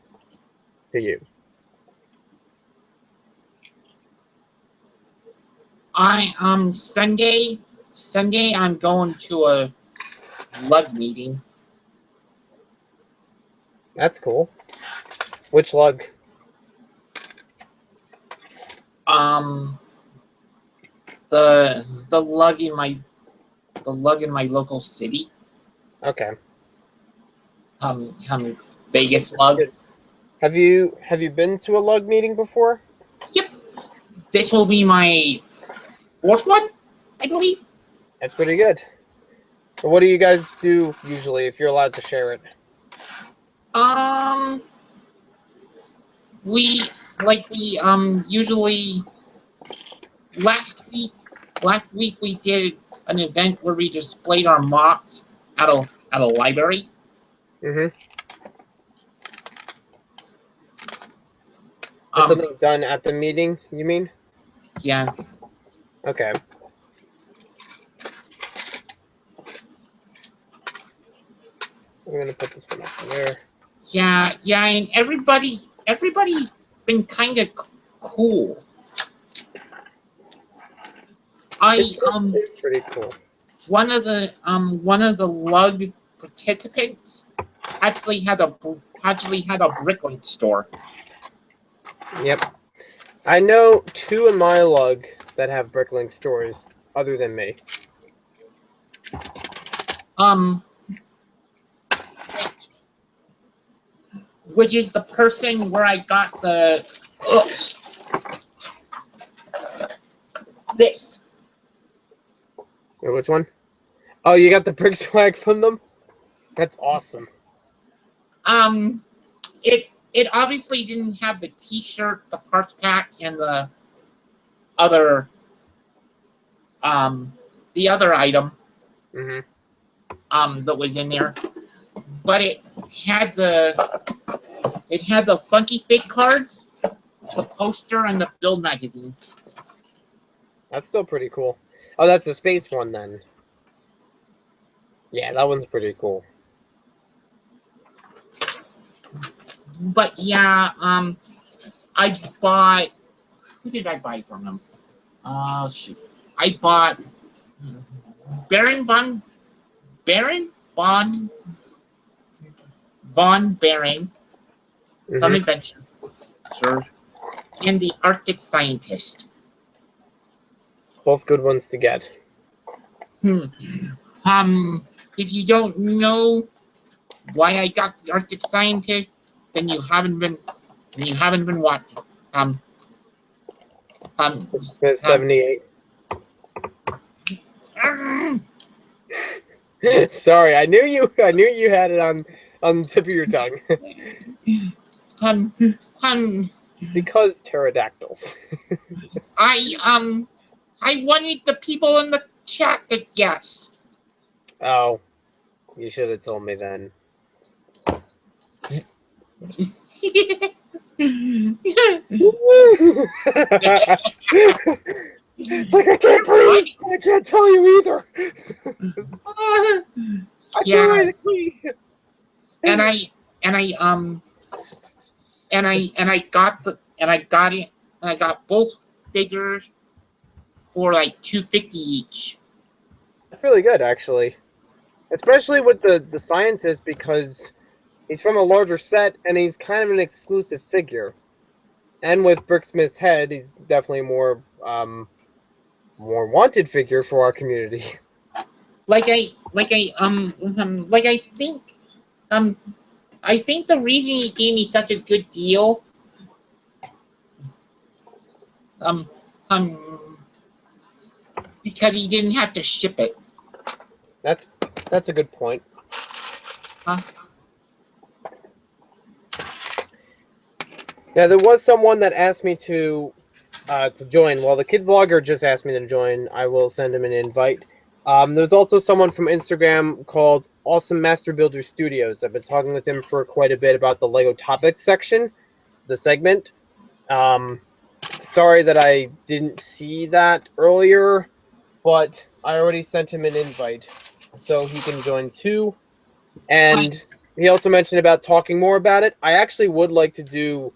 to you. Sunday I'm going to a lug meeting. That's cool. Which lug? The lug in my local city. Okay. Vegas lug. Have you been to a lug meeting before? Yep. This will be my 4th one, I believe. That's pretty good. What do you guys do usually, if you're allowed to share it? We usually last week we did an event where we displayed our mocks at a library. Mm-hmm. That's something done at the meeting, you mean? Yeah. Okay. I'm gonna put this one up there. Yeah, and everybody been kind of cool. It's pretty cool. One of the lug participants actually had a BrickLink store. Yep. I know 2 in my lug that have BrickLink stores, other than me. Which is the person where I got the this. Which one? Oh, you got the brick swag from them? That's awesome. It obviously didn't have the T-shirt, the parts pack, and the other item Mm-hmm. that was in there, but it had the funky fake cards, the poster, and the build magazine. That's still pretty cool. Oh, that's the space one then. Yeah, that one's pretty cool. But yeah, I bought. Who did I buy from them? Shoot, I bought Baron Von Baron from Adventure, sure, and the Arctic Scientist. Both good ones to get. If you don't know why I got the Arctic Scientist, then you haven't been watching. Smith 78. Sorry, I knew you had it on the tip of your tongue. Because pterodactyls. I wanted the people in the chat to guess. Oh, you should have told me then. It's like I can't breathe. I can't tell you either. Yeah. And I got both figures for like $250 each. That's really good, actually. Especially with the scientist, because he's from a larger set and he's kind of an exclusive figure. And with Bricksmith's head, he's definitely more wanted figure for our community. I think the reason he gave me such a good deal because he didn't have to ship it. That's a good point. Huh? Now, there was someone that asked me to join. Well, the kid vlogger just asked me to join. I will send him an invite. There's also someone from Instagram called Awesome Master Builder Studios. I've been talking with him for quite a bit about the Lego Topics section, the segment. Sorry that I didn't see that earlier, but I already sent him an invite, so he can join too. And he also mentioned about talking more about it. I actually would like to do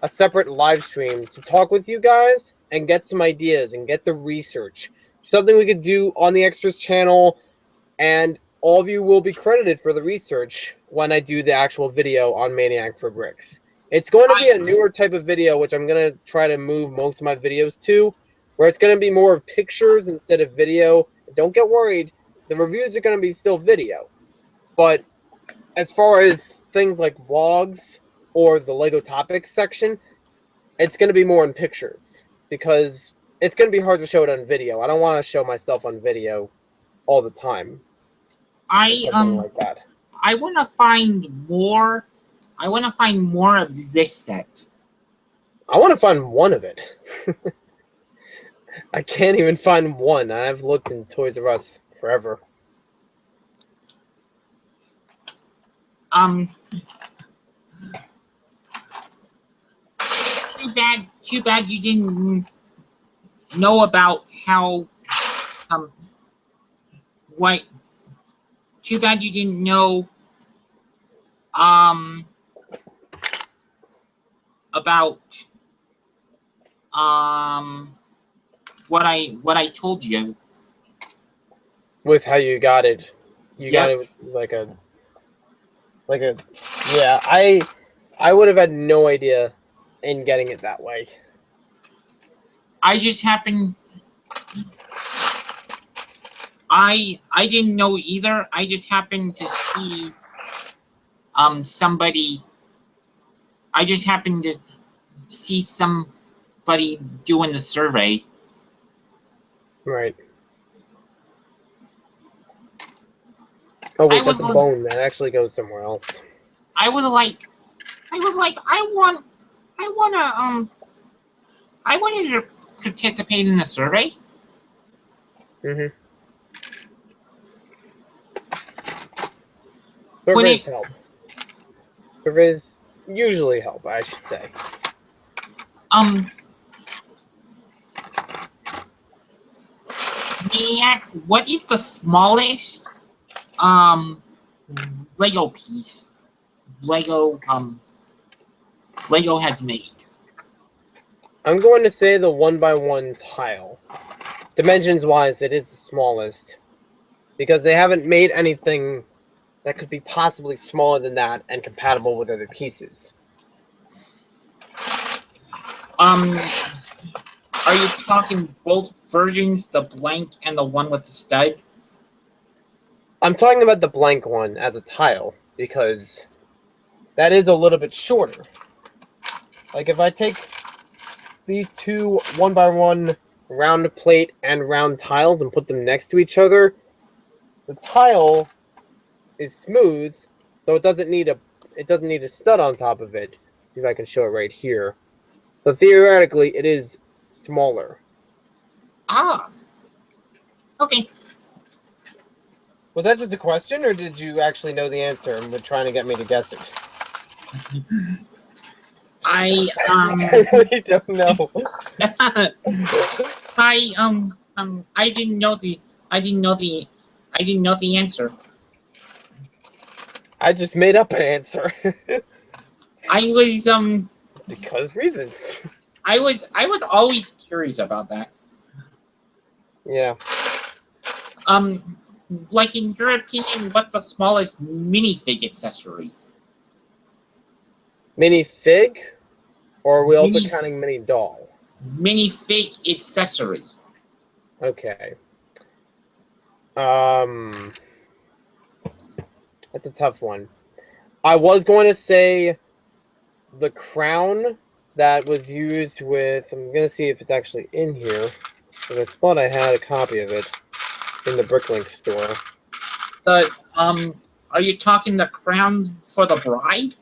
a separate live stream to talk with you guys and get some ideas and get the research. Something we could do on the Extras channel, and all of you will be credited for the research when I do the actual video on Maniac for Bricks. It's going to be a newer type of video, which I'm going to try to move most of my videos to, where it's going to be more of pictures instead of video. Don't get worried. The reviews are going to be still video. But as far as things like vlogs or the Lego Topics section, it's going to be more in pictures because it's going to be hard to show it on video. I don't want to show myself on video all the time. Something like that. I want to find more. I want to find more of this set. I want to find one of it. I can't even find one. I've looked in Toys R Us forever. Too bad you didn't know about how what too bad you didn't know about what I told you. With how you got it. You got it like a yeah, I would have had no idea in getting it that way. I just happened I didn't know either. I just happened to see somebody doing the survey. Right. Oh wait, that's a bone that actually goes somewhere else. I wanted to participate in the survey. Mm-hmm. Surveys help. Surveys usually help, I should say. Maniac, what is the smallest Lego piece Lego has made? I'm going to say the 1x1 tile. Dimensions wise, it is the smallest because they haven't made anything that could be possibly smaller than that and compatible with other pieces. Are you talking both versions, the blank and the one with the stud? I'm talking about the blank one as a tile because that is a little bit shorter. Like if I take these two 1x1 round plate and round tiles and put them next to each other, the tile is smooth, so it doesn't need a stud on top of it. See if I can show it right here. But theoretically, it is smaller. Ah. Okay. Was that just a question, or did you actually know the answer and were trying to get me to guess it? I really don't know. I didn't know the answer. I just made up an answer. I was because reasons. I was always curious about that. Yeah. Like in your opinion, what's the smallest minifig accessory? Minifig? Or are we also counting mini doll? Minifig accessory. Okay. That's a tough one. I was going to say the crown that was used with... I'm going to see if it's actually in here, because I thought I had a copy of it in the BrickLink store. Are you talking the crown for the bride?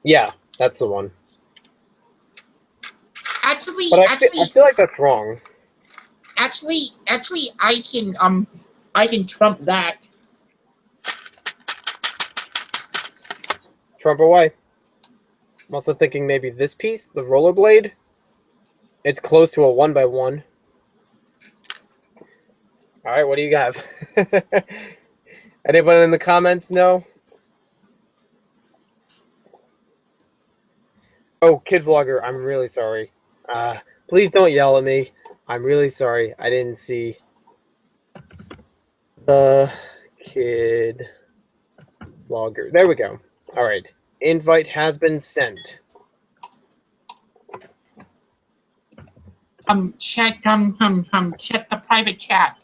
Yeah, that's the one. Actually, I feel like that's wrong. Actually, I can trump that. Trump away. I'm also thinking maybe this piece, the rollerblade. It's close to a 1x1. All right, what do you have? Anyone in the comments know? Oh, Kid Vlogger, I'm really sorry. Please don't yell at me. I'm really sorry. I didn't see the kid logger. There we go. All right. Invite has been sent. Check check the private chat.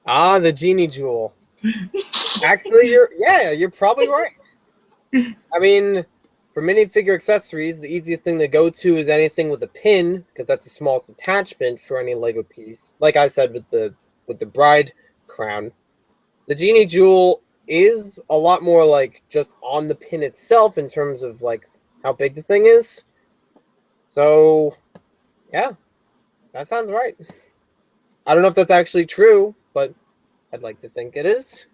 Ah, the genie jewel. Actually, you're probably right. I mean, for minifigure accessories, the easiest thing to go to is anything with a pin, because that's the smallest attachment for any Lego piece. Like I said with the bride crown. The genie jewel is a lot more like just on the pin itself in terms of like how big the thing is. So, yeah, that sounds right. I don't know if that's actually true, but I'd like to think it is.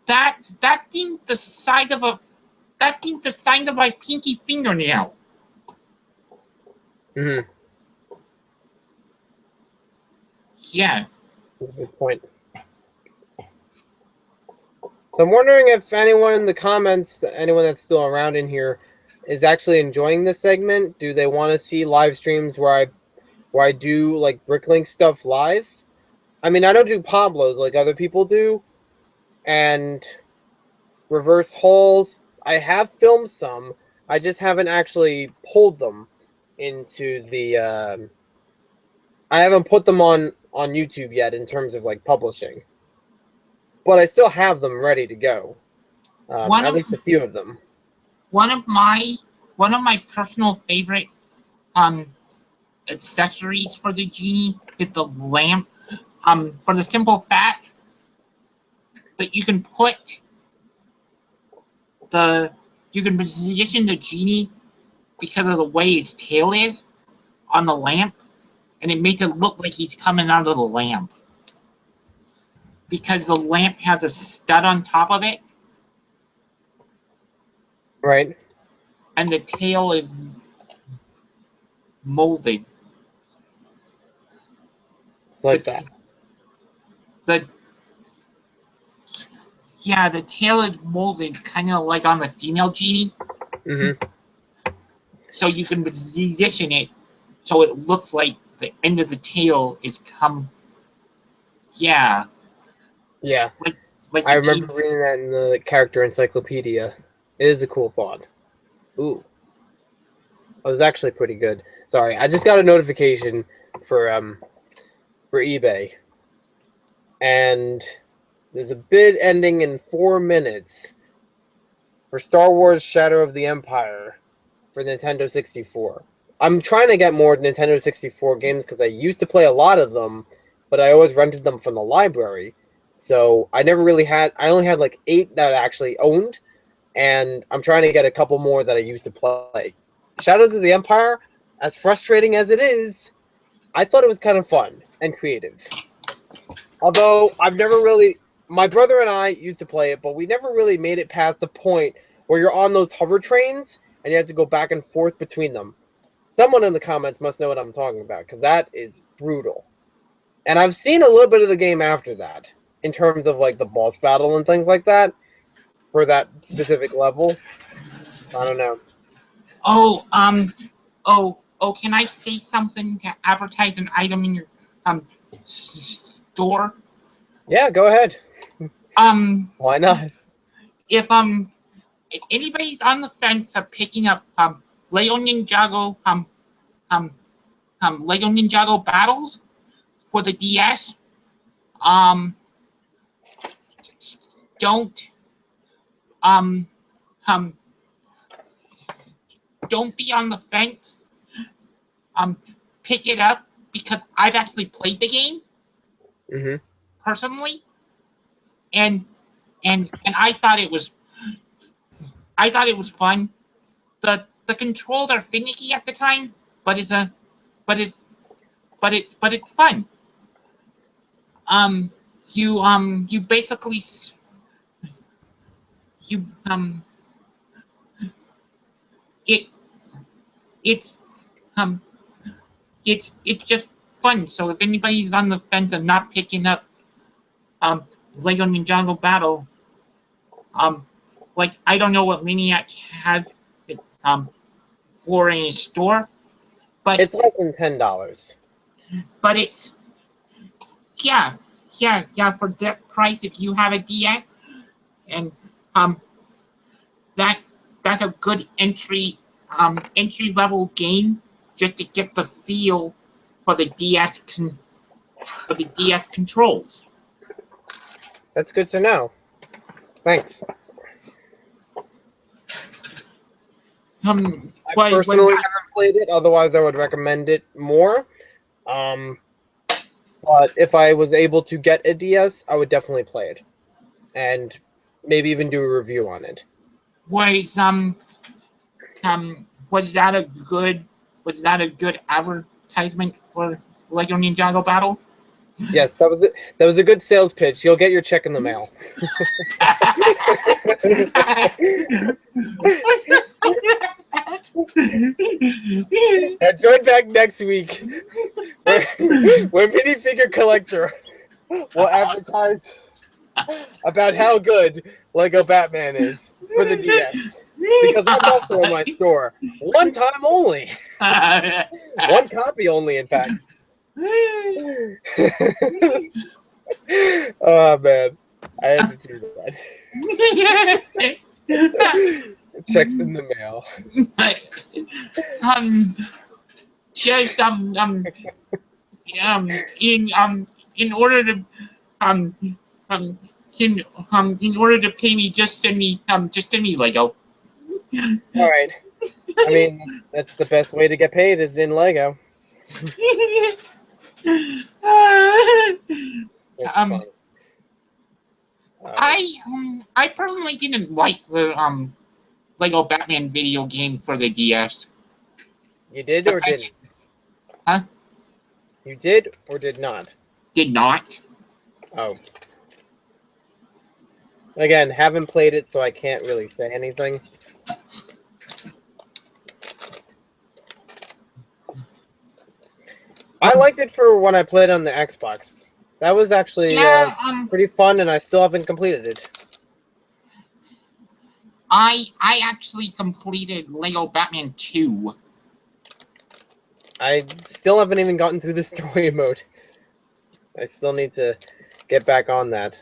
That that thing the size of my pinky fingernail. Mm-hmm. Yeah. That's a good point. So I'm wondering if anyone in the comments, anyone that's still around in here, is actually enjoying this segment. Do they want to see live streams where I do like BrickLink stuff live? I mean, I don't do Pablo's like other people do, and reverse holes. I have filmed some. I just haven't actually pulled them into the. I haven't put them on YouTube yet in terms of like publishing, but I still have them ready to go. At least a few of them. One of my personal favorite accessories for the genie is the lamp. For the simple fact that you can position the genie because of the way its tail is on the lamp, and it makes it look like he's coming out of the lamp. Because the lamp has a stud on top of it. Right. And the tail is molded. It's like that. The tail is molded kind of like on the female genie. Mm-hmm. So you can position it so it looks like the end of the tail is come. Yeah. Yeah. Like I remember reading that in the character encyclopedia. It is a cool thought. Ooh. That was actually pretty good. Sorry, I just got a notification for eBay. And there's a bid ending in 4 minutes for Star Wars Shadow of the Empire for Nintendo 64. I'm trying to get more Nintendo 64 games because I used to play a lot of them, but I always rented them from the library. So I never really had, I only had like 8 that I actually owned, and I'm trying to get a couple more that I used to play. Shadows of the Empire, as frustrating as it is, I thought it was kind of fun and creative. Although I've never really, my brother and I used to play it, but we never really made it past the point where you're on those hover trains and you have to go back and forth between them. Someone in the comments must know what I'm talking about, because that is brutal. And I've seen a little bit of the game after that, in terms of like the boss battle and things like that, for that specific level. I don't know. Can I say something to advertise an item in your store? Yeah, go ahead. Why not? If anybody's on the fence of picking up Lego Ninjago Lego Ninjago Battles for the DS, don't um um don't be on the fence. Pick it up, because I've actually played the game personally, and I thought it was fun. The controls are finicky at the time, but it's fun. You basically you it it's it's just fun. So if anybody's on the fence of not picking up Lego Ninjago Battle, like I don't know what Maniac had for in his store, but It's less than $10. but it's yeah for that price if you have a DS, and that that's a good entry level game just to get the feel for the DS controls. That's good to know. Thanks. I personally haven't played it, otherwise I would recommend it more. But if I was able to get a DS, I would definitely play it, and maybe even do a review on it. Was was that a good advertisement for Lego Ninjago Battle? Yes, that was it. That was a good sales pitch. You'll get your check in the mail. Join back next week, where Minifigure Collector will advertise about how good Lego Batman is for the DS. Because that's also in my store. One time only. One copy only, in fact. Oh, man. I had to do that. Checks in the mail. Just in order to in order to pay me, just send me Lego. All right. I mean, that's the best way to get paid is in Lego. It's fun. I personally didn't like the Lego Batman video game for the DS. You did or didn't? Huh? You did or did not? Did not. Oh. Again, haven't played it, so I can't really say anything. I liked it for when I played on the Xbox. That was actually pretty fun, and I still haven't completed it. I actually completed Lego Batman 2. I still haven't even gotten through the story mode. I still need to get back on that.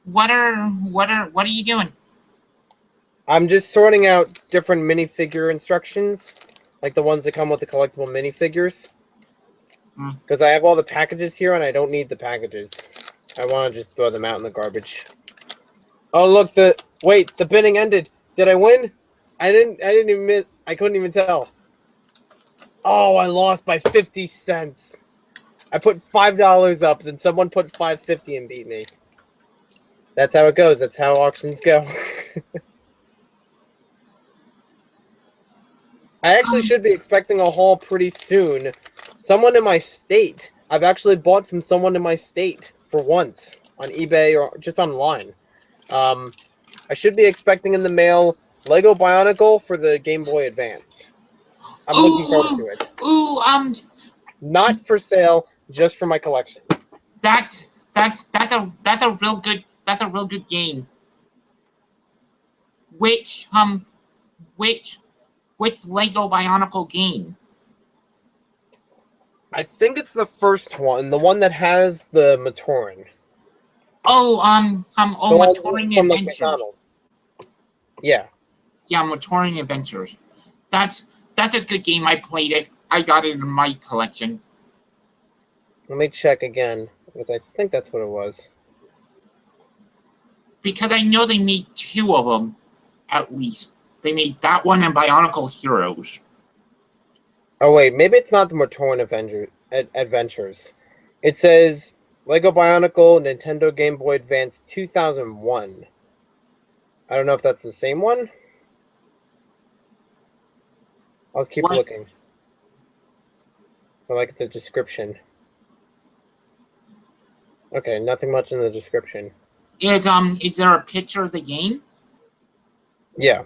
What are you doing? I'm just sorting out different minifigure instructions, like the ones that come with the collectible minifigures. Because I have all the packages here, and I don't need the packages. I want to just throw them out in the garbage. Oh, look, the bidding ended. Did I win? I didn't even I couldn't even tell. Oh, I lost by 50 cents. I put $5 up, then someone put $5.50 and beat me. That's how it goes. That's how auctions go. I actually should be expecting a haul pretty soon. Someone in my state. I've actually bought from someone in my state for once on eBay or just online. I should be expecting in the mail Lego Bionicle for the Game Boy Advance. I'm looking forward to it. Not for sale, just for my collection. That's a real good game. Which Lego Bionicle game? I think it's the first one, the one that has the Matoran. Matoran Adventures. Yeah. Yeah, Matoran Adventures. That's a good game. I played it. I got it in my collection. Let me check again, because I think that's what it was. Because I know they made 2 of them, at least. They made that one and Bionicle Heroes. Oh wait, maybe it's not the Matoran Adventures. It says Lego Bionicle Nintendo Game Boy Advance 2001. I don't know if that's the same one. I'll keep looking. I like the description. Okay, nothing much in the description. Is there a picture of the game? Yeah.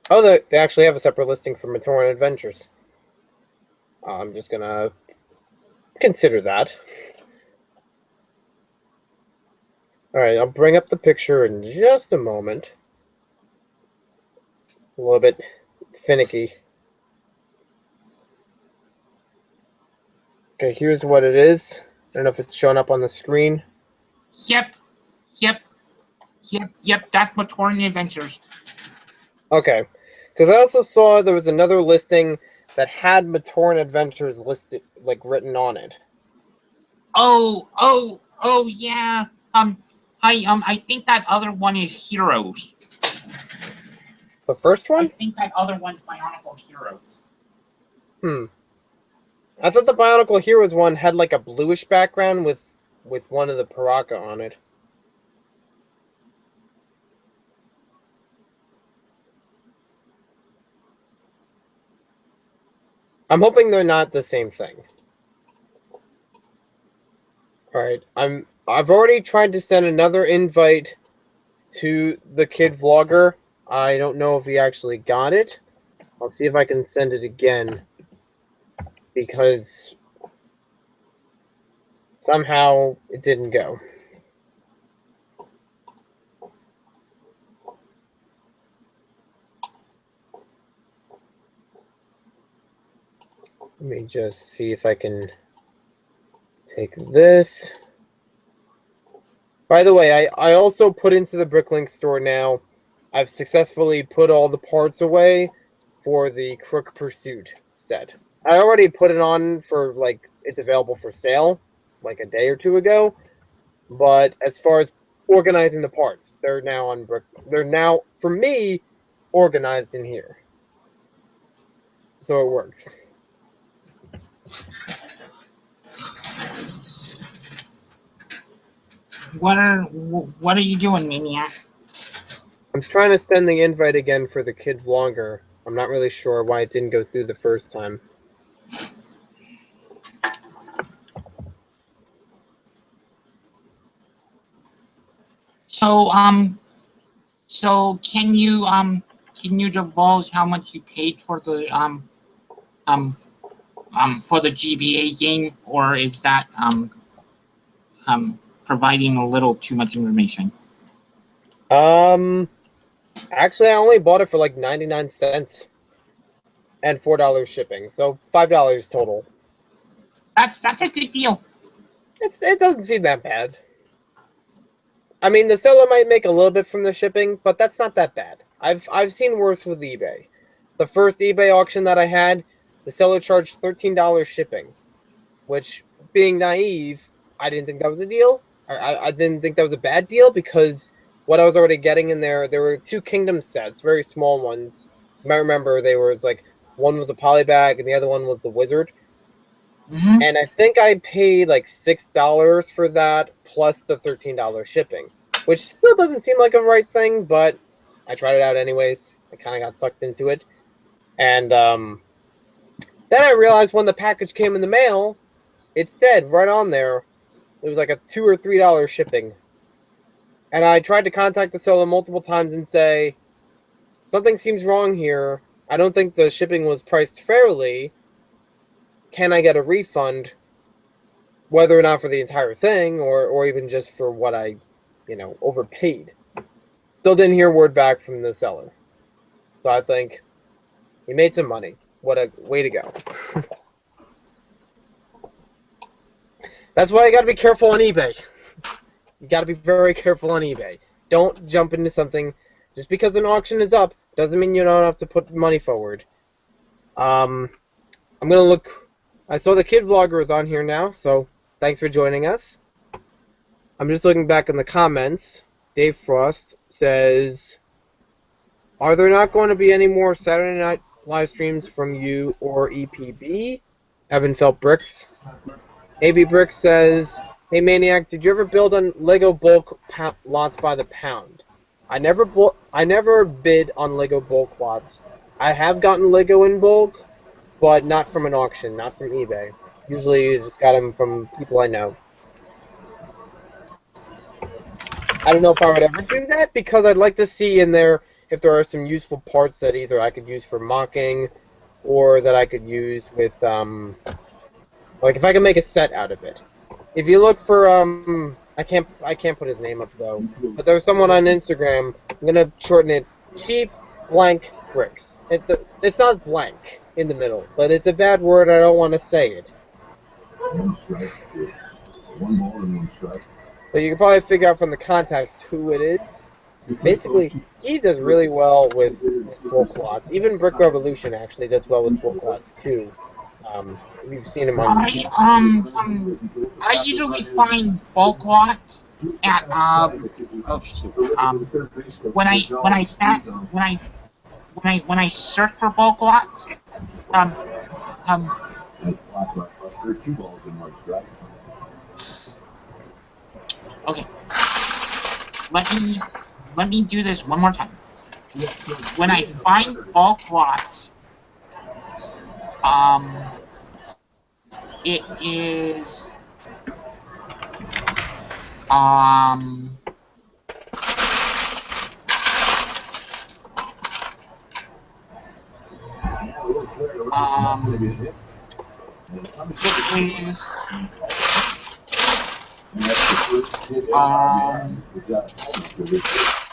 Oh, they actually have a separate listing for Matoran Adventures. I'm just gonna consider that. Alright, I'll bring up the picture in just a moment. It's a little bit finicky. Okay, here's what it is. I don't know if it's showing up on the screen. Yep. That's Matoran Adventures. Okay, because I also saw there was another listing that had Matoran Adventures listed, like, written on it. Oh, yeah. I think that other one is Heroes. The first I one? think that other one's Bionicle Heroes. I thought the Bionicle Heroes one had like a bluish background with one of the Paraka on it. I'm hoping they're not the same thing. Alright, I've already tried to send another invite to the kid vlogger. I don't know if he actually got it. I'll see if I can send it again, because somehow it didn't go. Let me just see if I can take this. By the way, I also put into the BrickLink store now. I've successfully put all the parts away for the Crook Pursuit set. I already put it on for, like, it's available for sale like a day or two ago. But as far as organizing the parts, they're now on they're now, for me, organized in here. So it works. What are you doing, Maniac? I'm trying to send the invite again for the kid vlogger. I'm not really sure why it didn't go through the first time. So can you divulge how much you paid for the for the GBA game, or is that providing a little too much information? Actually, I only bought it for like 99 cents and $4 shipping, so $5 total. That's a good deal. It doesn't seem that bad. I mean, the seller might make a little bit from the shipping, but that's not that bad. I've seen worse with eBay. The first eBay auction that I had, the seller charged $13 shipping, which, being naive, I didn't think that was a deal. I didn't think that was a bad deal, because what I was already getting in there were 2 Kingdom sets, very small ones. You might remember they were like, one was a polybag and the other one was the Wizard. Mm-hmm. And I think I paid like $6 for that, plus the $13 shipping, which still doesn't seem like a right thing, but I tried it out anyways. I kind of got sucked into it. And then I realized when the package came in the mail, it said right on there, it was like a $2 or $3 shipping. And I tried to contact the seller multiple times and say, something seems wrong here. I don't think the shipping was priced fairly. Can I get a refund? Whether or not for the entire thing, or even just for what I, overpaid. Still didn't hear word back from the seller. So I think he made some money. What a way to go. That's why you got to be careful on eBay. You got to be very careful on eBay. Don't jump into something just because an auction is up. Doesn't mean you don't have to put money forward. I'm gonna look. I saw the kid vlogger is on here now, so thanks for joining us. I'm just looking back in the comments. Dave Frost says, "Are there not going to be any more Saturday night live streams from you or EPB?" Evan Felt Bricks. AB Bricks says, "Hey Maniac, did you ever build on Lego bulk lots by the pound?" I never bid on Lego bulk lots. I have gotten Lego in bulk, but not from an auction, not from eBay. Usually you just got them from people I know. I don't know if I would ever do that, because I'd like to see in there if there are some useful parts that either I could use for mocking, or that I could use with, like if I can make a set out of it. If you look for, I can't put his name up though. But there's someone on Instagram. I'm gonna shorten it. Cheap blank bricks. It's not blank in the middle, but it's a bad word. I don't want to say it. But you can probably figure out from the context who it is. Basically, he does really well with full quads. Even Brick Revolution actually does well with full quads too. We've seen him on. I usually find bulk lots at oh shoot when I search for bulk lots um um okay, let me do this one more time. When I find bulk lots, it is it is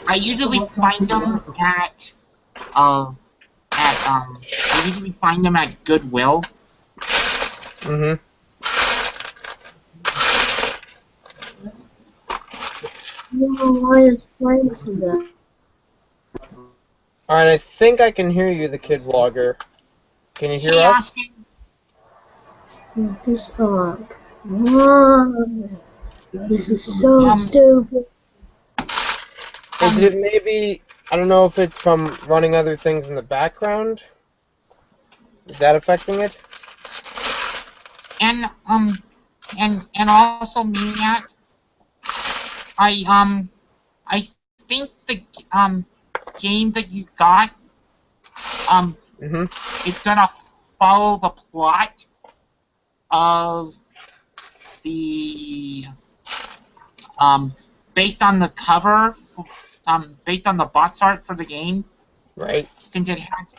I usually find them at I usually find them at Goodwill. Mm-hmm. All right, I think I can hear you, the kid vlogger. Can you hear Hey, us? Austin. This This is so stupid. Is it maybe, I don't know if it's from running other things in the background? Is that affecting it? And also Maniac. I think the game that you got it's gonna follow the plot of the based on the cover, based on the box art for the game, right? Since it has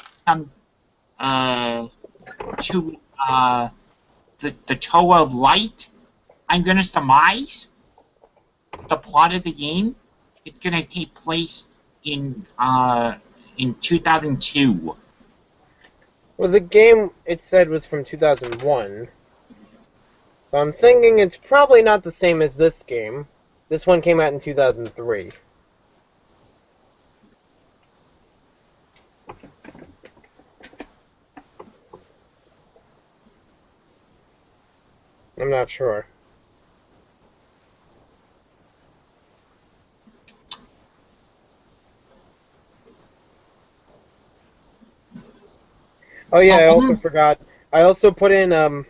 to the toe of light, I'm gonna surmise the plot of the game. It's gonna take place in 2002. Well, the game, it said, was from 2001. So I'm thinking it's probably not the same as this game. This one came out in 2003. I'm not sure. Oh yeah, I also forgot. I also put in, I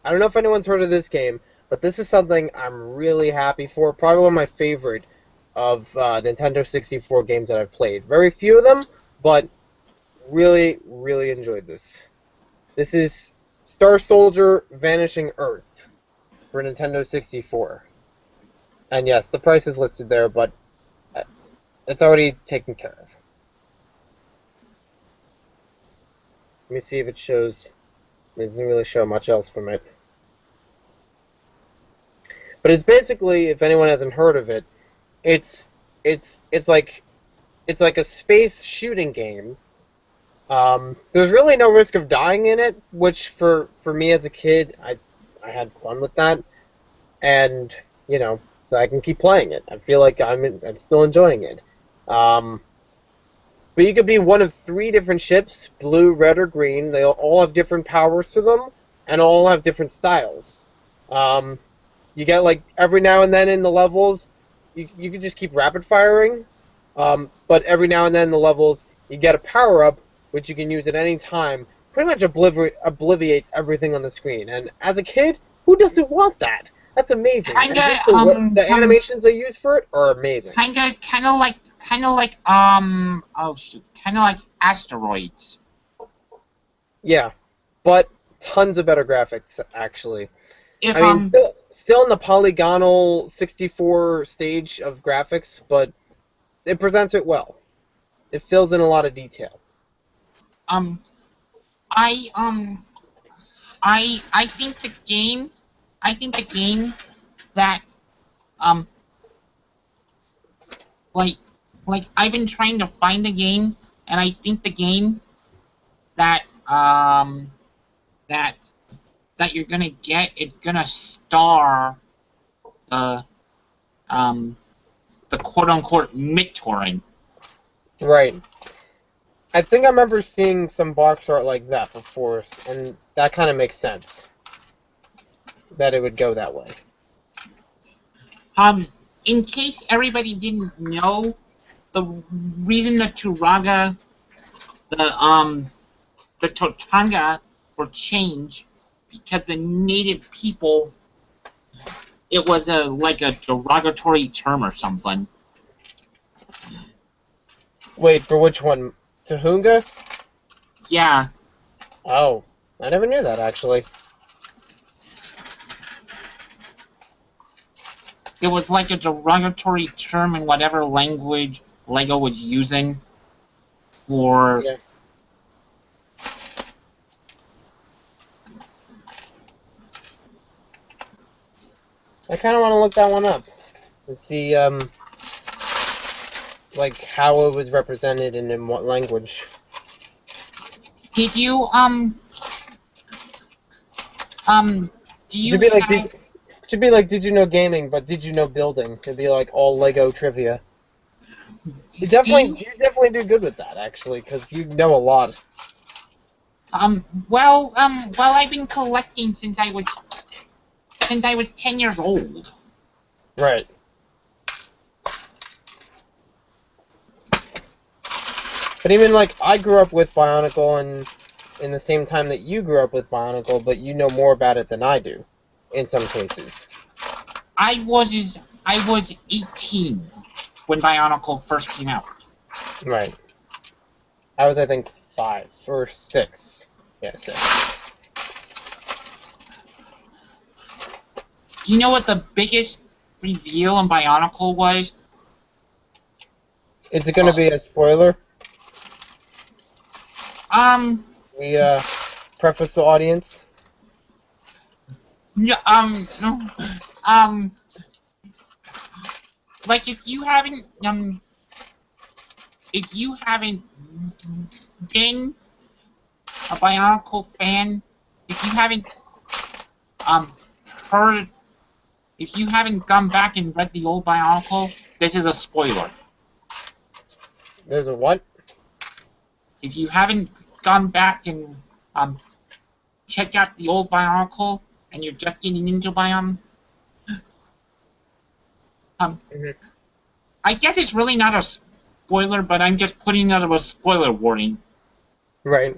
don't know if anyone's heard of this game, but this is something I'm really happy for. Probably one of my favorite of Nintendo 64 games that I've played. Very few of them, but really, really enjoyed this. This is Star Soldier Vanishing Earth for Nintendo 64. And yes, the price is listed there, but it's already taken care of. Let me see if it shows. It doesn't really show much else from it. But it's basically, if anyone hasn't heard of it, it's like a space shooting game. There's really no risk of dying in it, which for me as a kid, I had fun with that, and so I can keep playing it. I feel like I'm still enjoying it. But you could be one of 3 different ships, blue, red, or green. They all have different powers to them, and all have different styles. You get, like, every now and then in the levels, you can just keep rapid firing, but every now and then in the levels, you get a power-up, which you can use at any time. Pretty much obliviates everything on the screen. And as a kid, who doesn't want that? That's amazing. The animations they use for it are amazing. Kind of like Asteroids. Yeah, but tons of better graphics actually. If, I mean, still in the polygonal 64 stage of graphics, but it presents it well. It fills in a lot of detail. I think the game that um, like, I've been trying to find the game, and I think the game that that you're gonna get, it's gonna star the quote-unquote mid-touring. Right. I think I remember seeing some box art like that before, and that kind of makes sense. That it would go that way. In case everybody didn't know, the reason the Turaga, the Totanga were changed because the native people, it was like a derogatory term or something. Wait, for which one? Tahunga? Yeah. Oh, I never knew that, actually. It was like a derogatory term in whatever language LEGO was using for... Yeah. I kind of want to look that one up to see, like, how it was represented and in what language. Did you, do you Should be like, have... should be like, did you know gaming, but did you know building? It'd be like all Lego trivia. You definitely do good with that, actually, because you know a lot. Well, I've been collecting since I was 10 years old. Right. But even, like, I grew up with Bionicle and in the same time that you grew up with Bionicle, but you know more about it than I do, in some cases. I was 18 when Bionicle first came out. Right. I was, I think, 5 or 6. Yeah, 6. Do you know what the biggest reveal in Bionicle was? Is it going to be a spoiler? We, preface the audience? No, like if you haven't been a Bionicle fan, if you haven't heard, if you haven't gone back and read the old Bionicle, this is a spoiler. There's a what? If you haven't gone back and checked out the old Bionicle and you're just getting into I guess it's really not a spoiler, but I'm just putting out a spoiler warning. Right.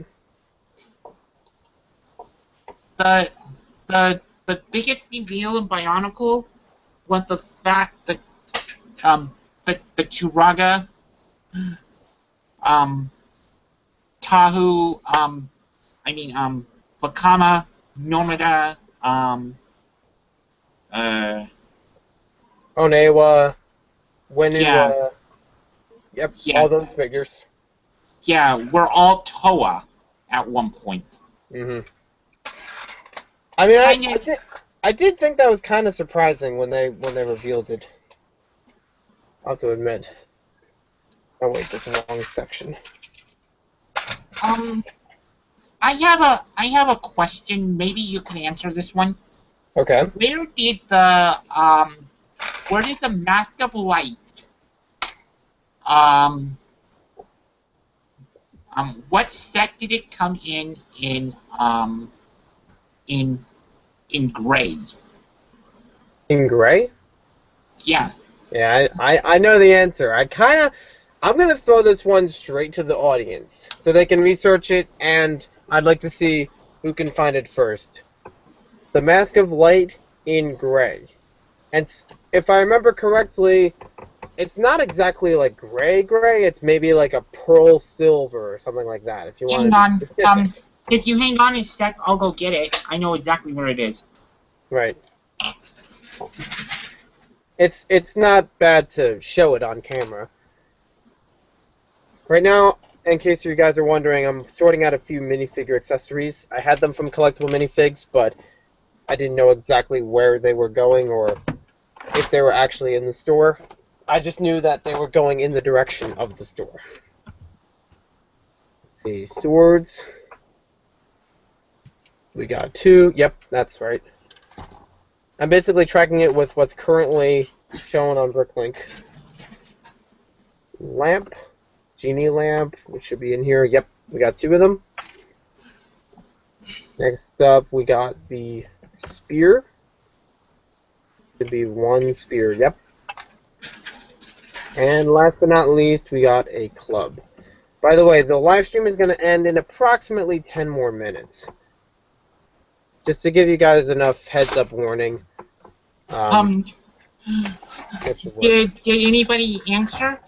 The biggest reveal in Bionicle was the fact that the Churaga, Tahu, Vakama, Nomada, Onewa, Wenu, yeah. Yep, Yeah. all those figures. Yeah, we're all Toa at one point. Mm-hmm. I mean, I did think that was kind of surprising when they revealed it. I'll have to admit. Oh wait, that's the wrong section. I have a question. Maybe you can answer this one. Okay. Where did the Mask of Light what set did it come in gray? In gray? Yeah. Yeah, I know the answer. I'm gonna throw this one straight to the audience so they can research it, and I'd like to see who can find it first. The Mask of Light in gray. And if I remember correctly, it's not exactly like gray, it's maybe like a pearl silver or something like that, if you want to be specific. If you hang on a sec, I'll go get it. I know exactly where it is. Right. It's not bad to show it on camera. Right now, in case you guys are wondering, I'm sorting out a few minifigure accessories. I had them from Collectible Minifigs, but I didn't know exactly where they were going or if they were actually in the store. I just knew that they were going in the direction of the store. Let's see, swords. We got 2. Yep, that's right. I'm basically tracking it with what's currently shown on BrickLink. Lamp. Genie lamp, which should be in here. Yep, we got 2 of them. Next up, we got the spear. Should be 1 spear. Yep. And last but not least, we got a club. By the way, the live stream is going to end in approximately 10 more minutes. Just to give you guys enough heads-up warning. Did anybody answer?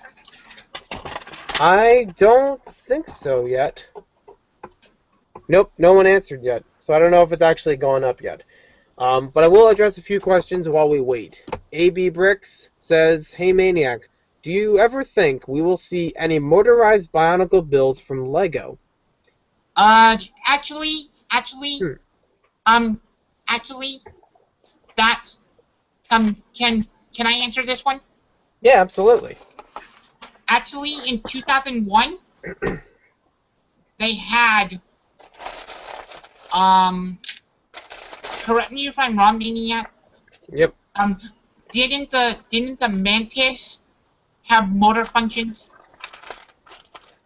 I don't think so yet. Nope, no one answered yet. So I don't know if it's actually gone up yet. But I will address a few questions while we wait. AB Bricks says, "Hey Maniac, do you ever think we will see any motorized Bionicle builds from LEGO?" Actually, that's, can I answer this one? Yeah, absolutely. Actually, in 2001, they had, correct me if I'm wrong, Maniac. Yep. Didn't the Mantis have motor functions?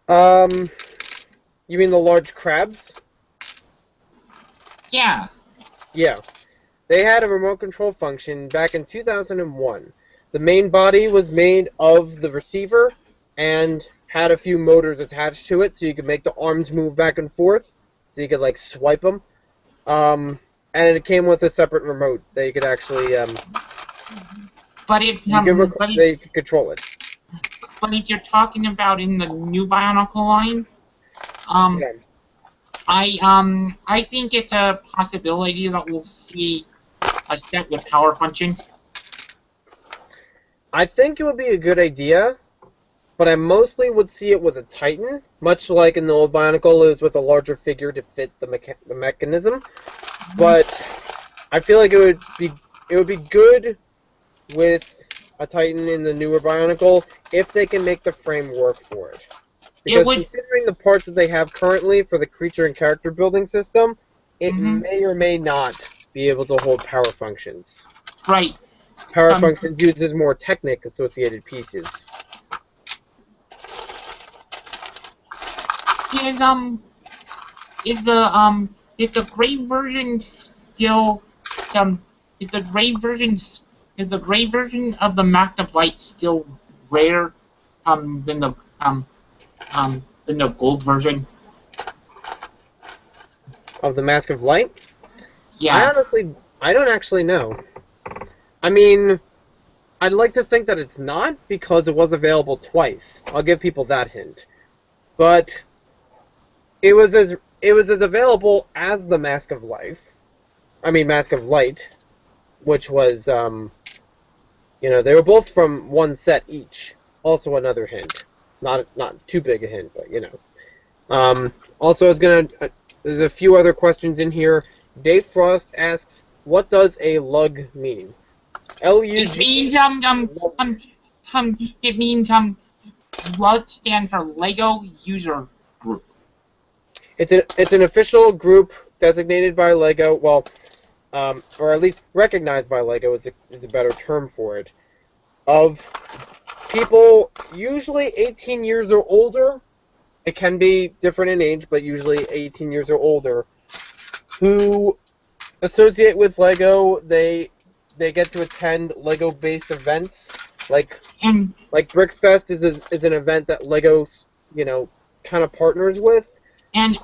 You mean the large crabs? Yeah. Yeah. They had a remote control function back in 2001. The main body was made of the receiver and had a few motors attached to it, so you could make the arms move back and forth, so you could like swipe them. And it came with a separate remote that you could actually But if they could control it. But if you're talking about in the new Bionicle line, Yeah. I think it's a possibility that we'll see a set with power functions. I think it would be a good idea, but I mostly would see it with a Titan, much like in the old Bionicle, it was with a larger figure to fit the mechanism. But I feel like it would be good with a Titan in the newer Bionicle if they can make the frame work for it. Because considering the parts that they have currently for the creature and character building system, it may or may not be able to hold power functions. Right. Power functions uses more Technic associated pieces. Is the gray version still is the gray version of the Mac of Light still rare than the gold version Of the Mask of Light? Yeah. I don't actually know. I mean, I'd like to think that it's not, because it was available twice. I'll give people that hint. But it was as available as the Mask of Life. I mean, Mask of Light, which was, they were both from one set each. Also another hint. Not too big a hint, but, Also, there's a few other questions in here. Dave Frost asks, what does a lug mean? L-U-G... It means, LUG stand for Lego User Group. It's an official group designated by LEGO, well, or at least recognized by LEGO is a better term for it, of people usually 18 years or older. It can be different in age, but usually 18 years or older, who associate with LEGO. They get to attend LEGO-based events, like BrickFest is an event that LEGO's kind of partners with. And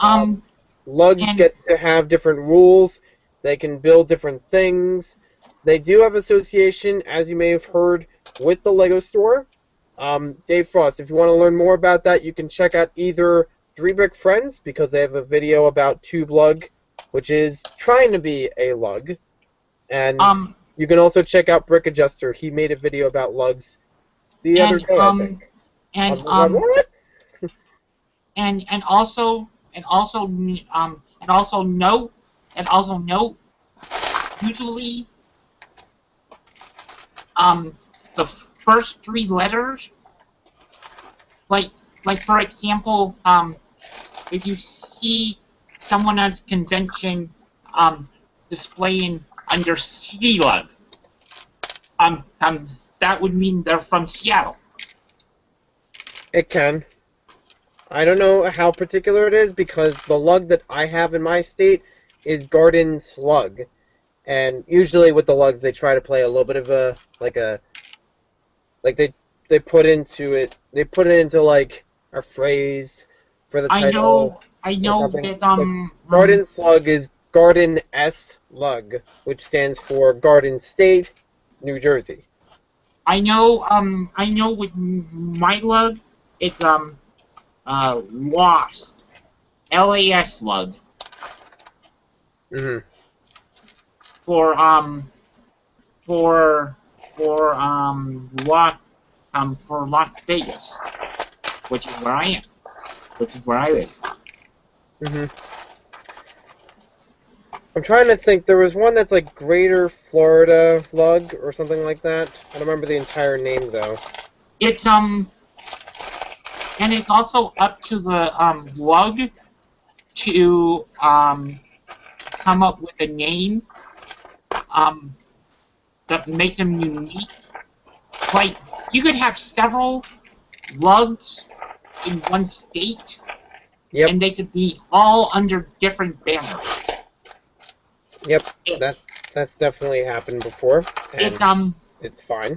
Lugs get to have different rules. They can build different things. They do have association, as you may have heard, with the LEGO store. Dave Frost, if you want to learn more about that, you can check out either 3 Brick Friends, because they have a video about Tube Lug, which is trying to be a lug. And you can also check out Brick Adjuster. He made a video about lugs the other day, I think. What? And also note, usually the first 3 letters, like for example, if you see someone at a convention displaying under C-Lug, that would mean they're from Seattle. It can. I don't know how particular it is because the lug that I have in my state is Garden Slug. And usually with the lugs they try to play a little bit of a they put it into like a phrase for the title. I know that Garden Slug is Garden S Lug, which stands for Garden State, New Jersey. I know with my lug, it's Lost, LAS lug. Mm-hmm. For Las Vegas, which is where I am, which is where I live. Mm-hmm. I'm trying to think. There was one that's like Greater Florida Lug or something like that. I don't remember the entire name though. It's and it's also up to the lug to come up with a name that makes them unique. Like you could have several lugs in one state, Yep. and they could be all under different banners. Yep, that's definitely happened before. And it's fine.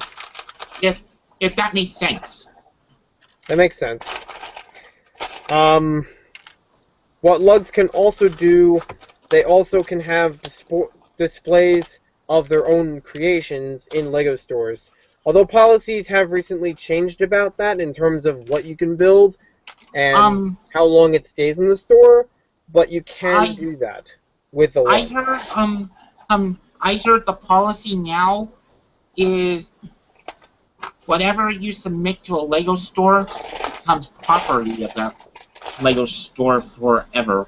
If that makes sense. That makes sense. What lugs can also do, they also can have displays of their own creations in LEGO stores. Although policies have recently changed about that in terms of what you can build and how long it stays in the store, but you can do that with the lug. I heard the policy now is whatever you submit to a LEGO store becomes property of that LEGO store forever.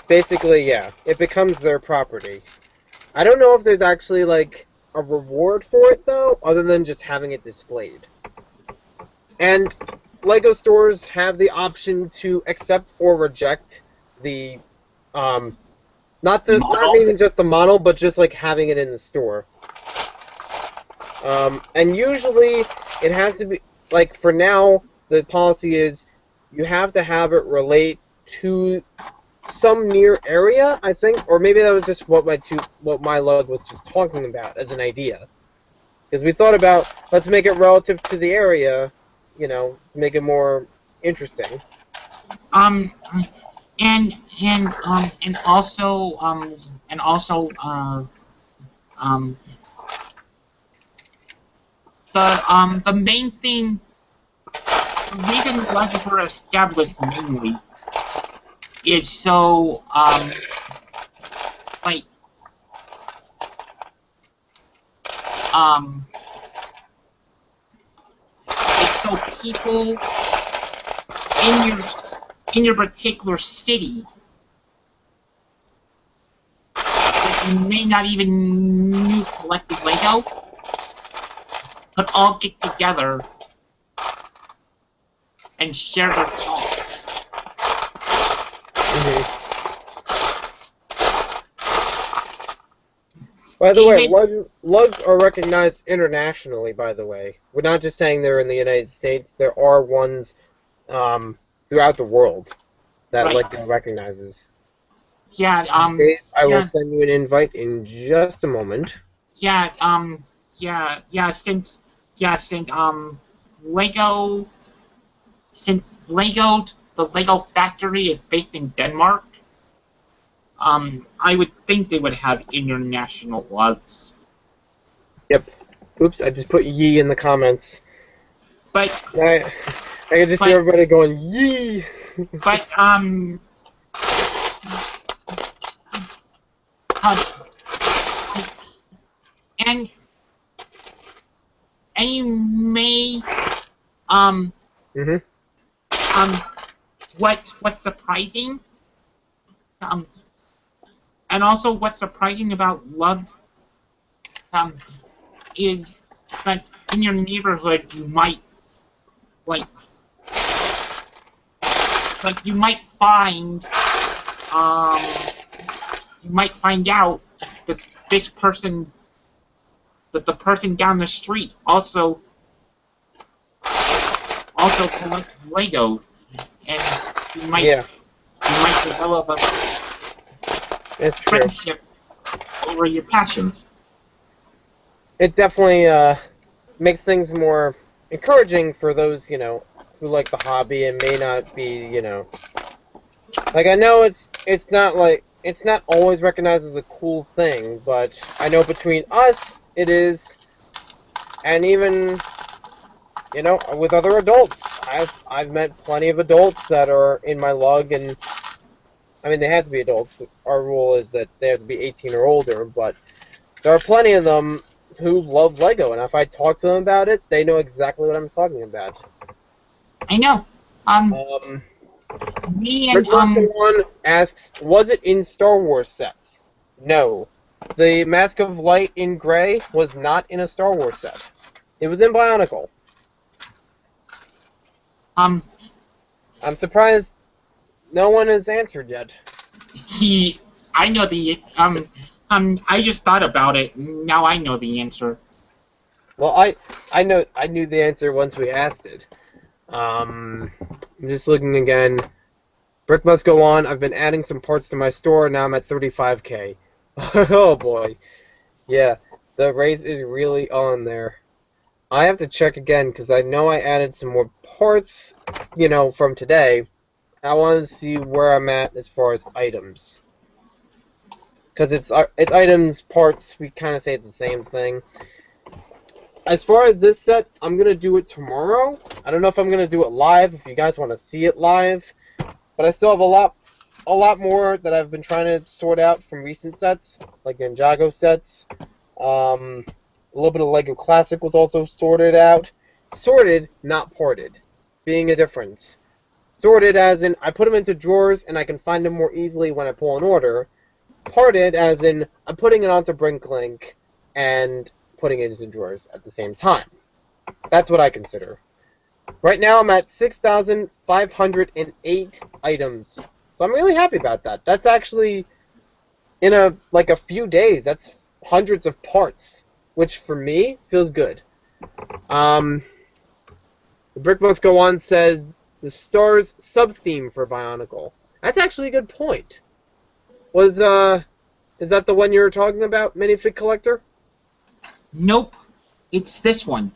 Basically, yeah. It becomes their property. I don't know if there's actually, like, a reward for it, though, other than just having it displayed. And LEGO stores have the option to accept or reject the, not even just the model, but just, like, having it in the store. And usually, it has to be, like, for now, the policy is you have to have it relate to some near area, I think, or maybe that was just what my lug was just talking about as an idea. Because we thought about, let's make it relative to the area, you know, to make it more interesting. And also the main thing, the reason lugs were established mainly is so like it's so people in your particular city that you may not even knew collected LEGO could all get together and share their thoughts. Mm-hmm. By the way, lugs are recognized internationally, by the way. We're not just saying they're in the United States. There are ones throughout the world that LEGO recognizes. Yeah, Dave, I will send you an invite in just a moment. Since the LEGO factory is based in Denmark, I would think they would have international lugs. Yep. Oops, I just put yee in the comments. But I can just see everybody going yee. But and you may what's surprising and also what's surprising about lugs is but in your neighborhood, you might like you might find you might find out that this person that the person down the street also collects Lego, and you might develop a It's true. friendship over your passions. It definitely makes things more encouraging for those, who like the hobby and may not be, like I know it's not always recognized as a cool thing, but I know between us it is, and even with other adults, I've met plenty of adults that are in my lug, and I mean they have to be adults. Our rule is that they have to be 18 or older, but there are plenty of them who love Lego, and if I talk to them about it, they know exactly what I'm talking about. I know. Me and Rick1 asks, was it in Star Wars sets? No. The Mask of Light in Gray was not in a Star Wars set. It was in Bionicle. I'm surprised no one has answered yet. I know the I just thought about it. Now I know the answer. Well, I knew the answer once we asked it. I'm just looking again. Brick must go on. I've been adding some parts to my store. Now I'm at 35K. Oh boy. Yeah, the race is really on there. I have to check again because I know I added some more parts, from today. I wanted to see where I'm at as far as items. Because it's items, parts, we kind of say it's the same thing. As far as this set, I'm going to do it tomorrow. I don't know if I'm going to do it live, if you guys want to see it live. But I still have a lot more that I've been trying to sort out from recent sets, like Ninjago sets. A little bit of Lego Classic was also sorted out. Sorted, not ported, being a difference. Sorted as in, I put them into drawers and I can find them more easily when I pull an order. Ported as in, I'm putting it onto BrickLink and putting it into drawers at the same time. That's what I consider. Right now I'm at 6,508 items. So I'm really happy about that. That's actually, in a few days, that's hundreds of parts, which for me feels good. The Brick Must Go On says the Stars sub-theme for Bionicle. That's actually a good point. Is that the one you were talking about, Minifig Collector? Nope. It's this one.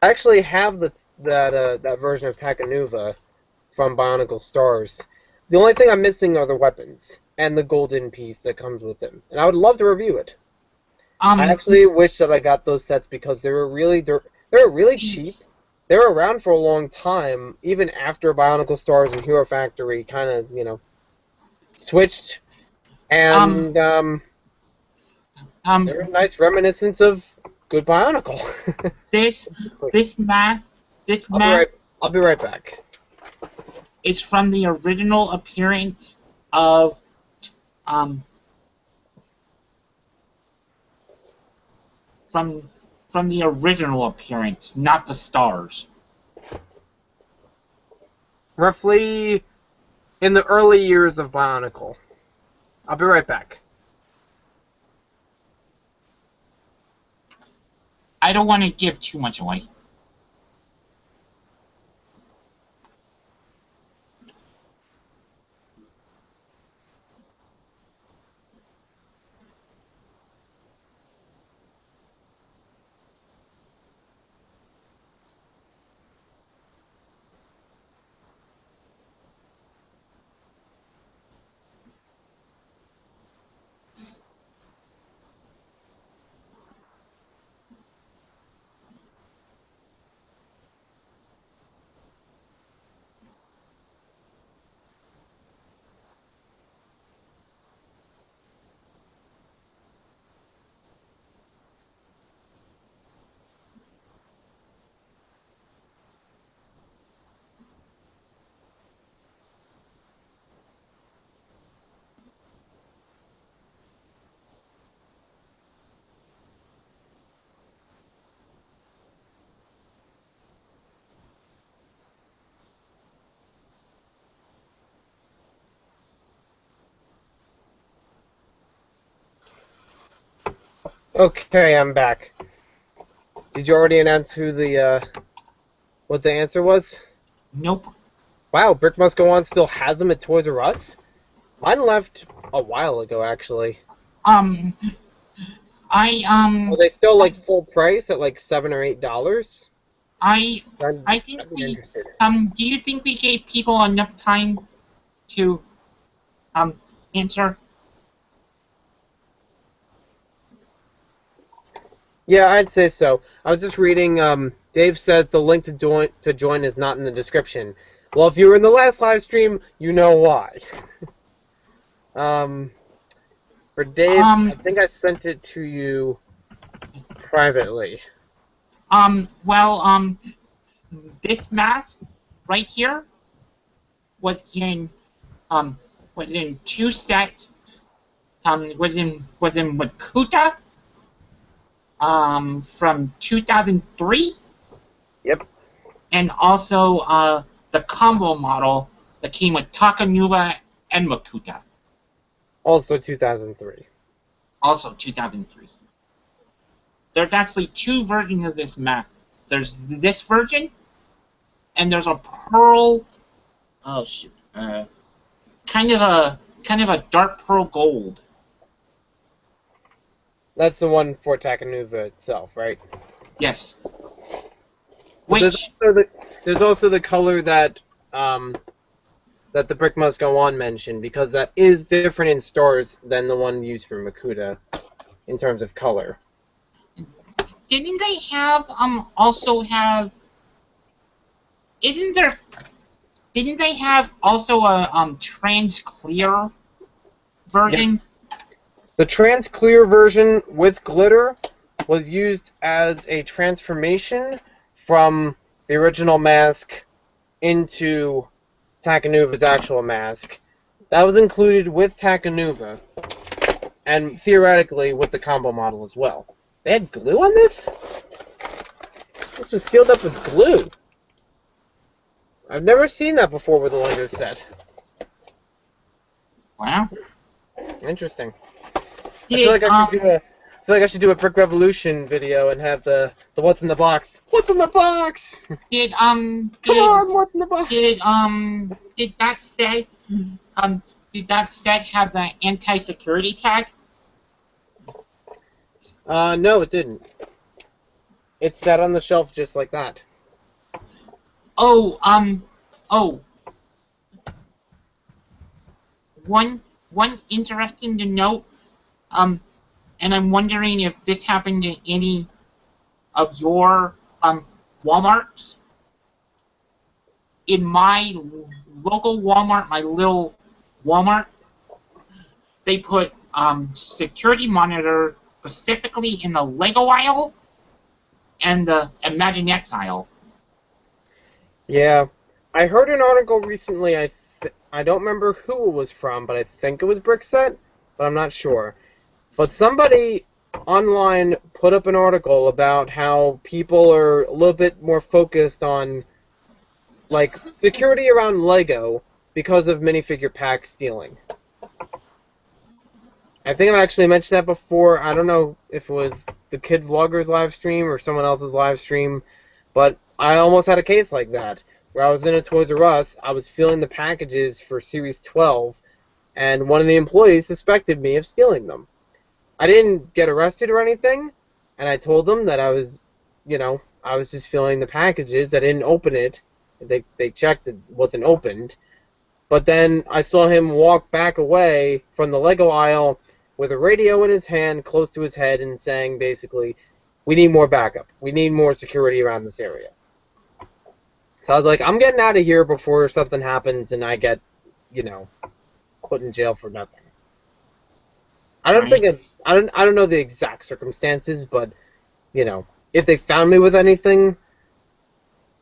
I actually have that version of Takanuva from Bionicle Stars. The only thing I'm missing are the weapons and the golden piece that comes with them, and I would love to review it. I actually wish that I got those sets because they were really cheap. They were around for a long time, even after Bionicle Stars and Hero Factory kind of switched, and they're a nice reminiscence of good Bionicle. This mask I'll be right back. is from the original appearance of from the original appearance, not the Stars. Roughly in the early years of Bionicle. I'll be right back. I don't want to give too much away. Okay, I'm back. Did you already announce who the what the answer was? Nope. Wow, Brick Must Go On still has them at Toys R Us? Mine left a while ago, actually. Um, I Are they still like full price at like $7 or $8? I I'd think be we interested. do you think we gave people enough time to answer? Yeah, I'd say so. I was just reading. Dave says the link to join is not in the description. Well, if you were in the last live stream, you know why. For Dave, I think I sent it to you privately. Well, this mask right here was in two sets. Was in Makuta from 2003. Yep. And also the combo model that came with Takanuva and Makuta. Also 2003. Also 2003. There's actually two versions of this map. There's this version, and there's a pearl. Oh shoot! Kind of a dark pearl gold. That's the one for Takanuva itself, right? Yes. But Which there's also the color that that the Brick Must Go On mentioned, because that is different in stores than the one used for Makuta in terms of color. didn't they have also have? Isn't there? Didn't they have also a trans clear version? Yep. The trans clear version with glitter was used as a transformation from the original mask into Takanuva's actual mask. That was included with Takanuva, and theoretically with the combo model as well. They had glue on this? This was sealed up with glue. I've never seen that before with a Lego set. Wow. Interesting. I feel like I should do a Brick Revolution video and have the what's in the box. What's in the box? Did Come on, what's in the box? Did that set have the anti-security tag? No, it didn't. It sat on the shelf just like that. Oh, one interesting to note, and I'm wondering if this happened to any of your Walmarts. In my local Walmart, my little Walmart, they put security monitor specifically in the Lego aisle and the Imaginext aisle. Yeah, I heard an article recently. I don't remember who it was from, but I think it was Brickset, but I'm not sure. But somebody online put up an article about how people are a little bit more focused on like security around Lego because of minifigure pack stealing. I think I've actually mentioned that before. I don't know if it was the Kid Vlogger's live stream or someone else's live stream, but I almost had a case like that, where I was in a Toys R Us, I was filling the packages for Series 12, and one of the employees suspected me of stealing them. I didn't get arrested or anything, and I told them that I was, I was just filling the packages. I didn't open it. They checked it wasn't opened. But then I saw him walk back away from the Lego aisle with a radio in his hand close to his head and saying basically, we need more backup. We need more security around this area. So I was like, I'm getting out of here before something happens and I get, put in jail for nothing. I don't know the exact circumstances, but if they found me with anything,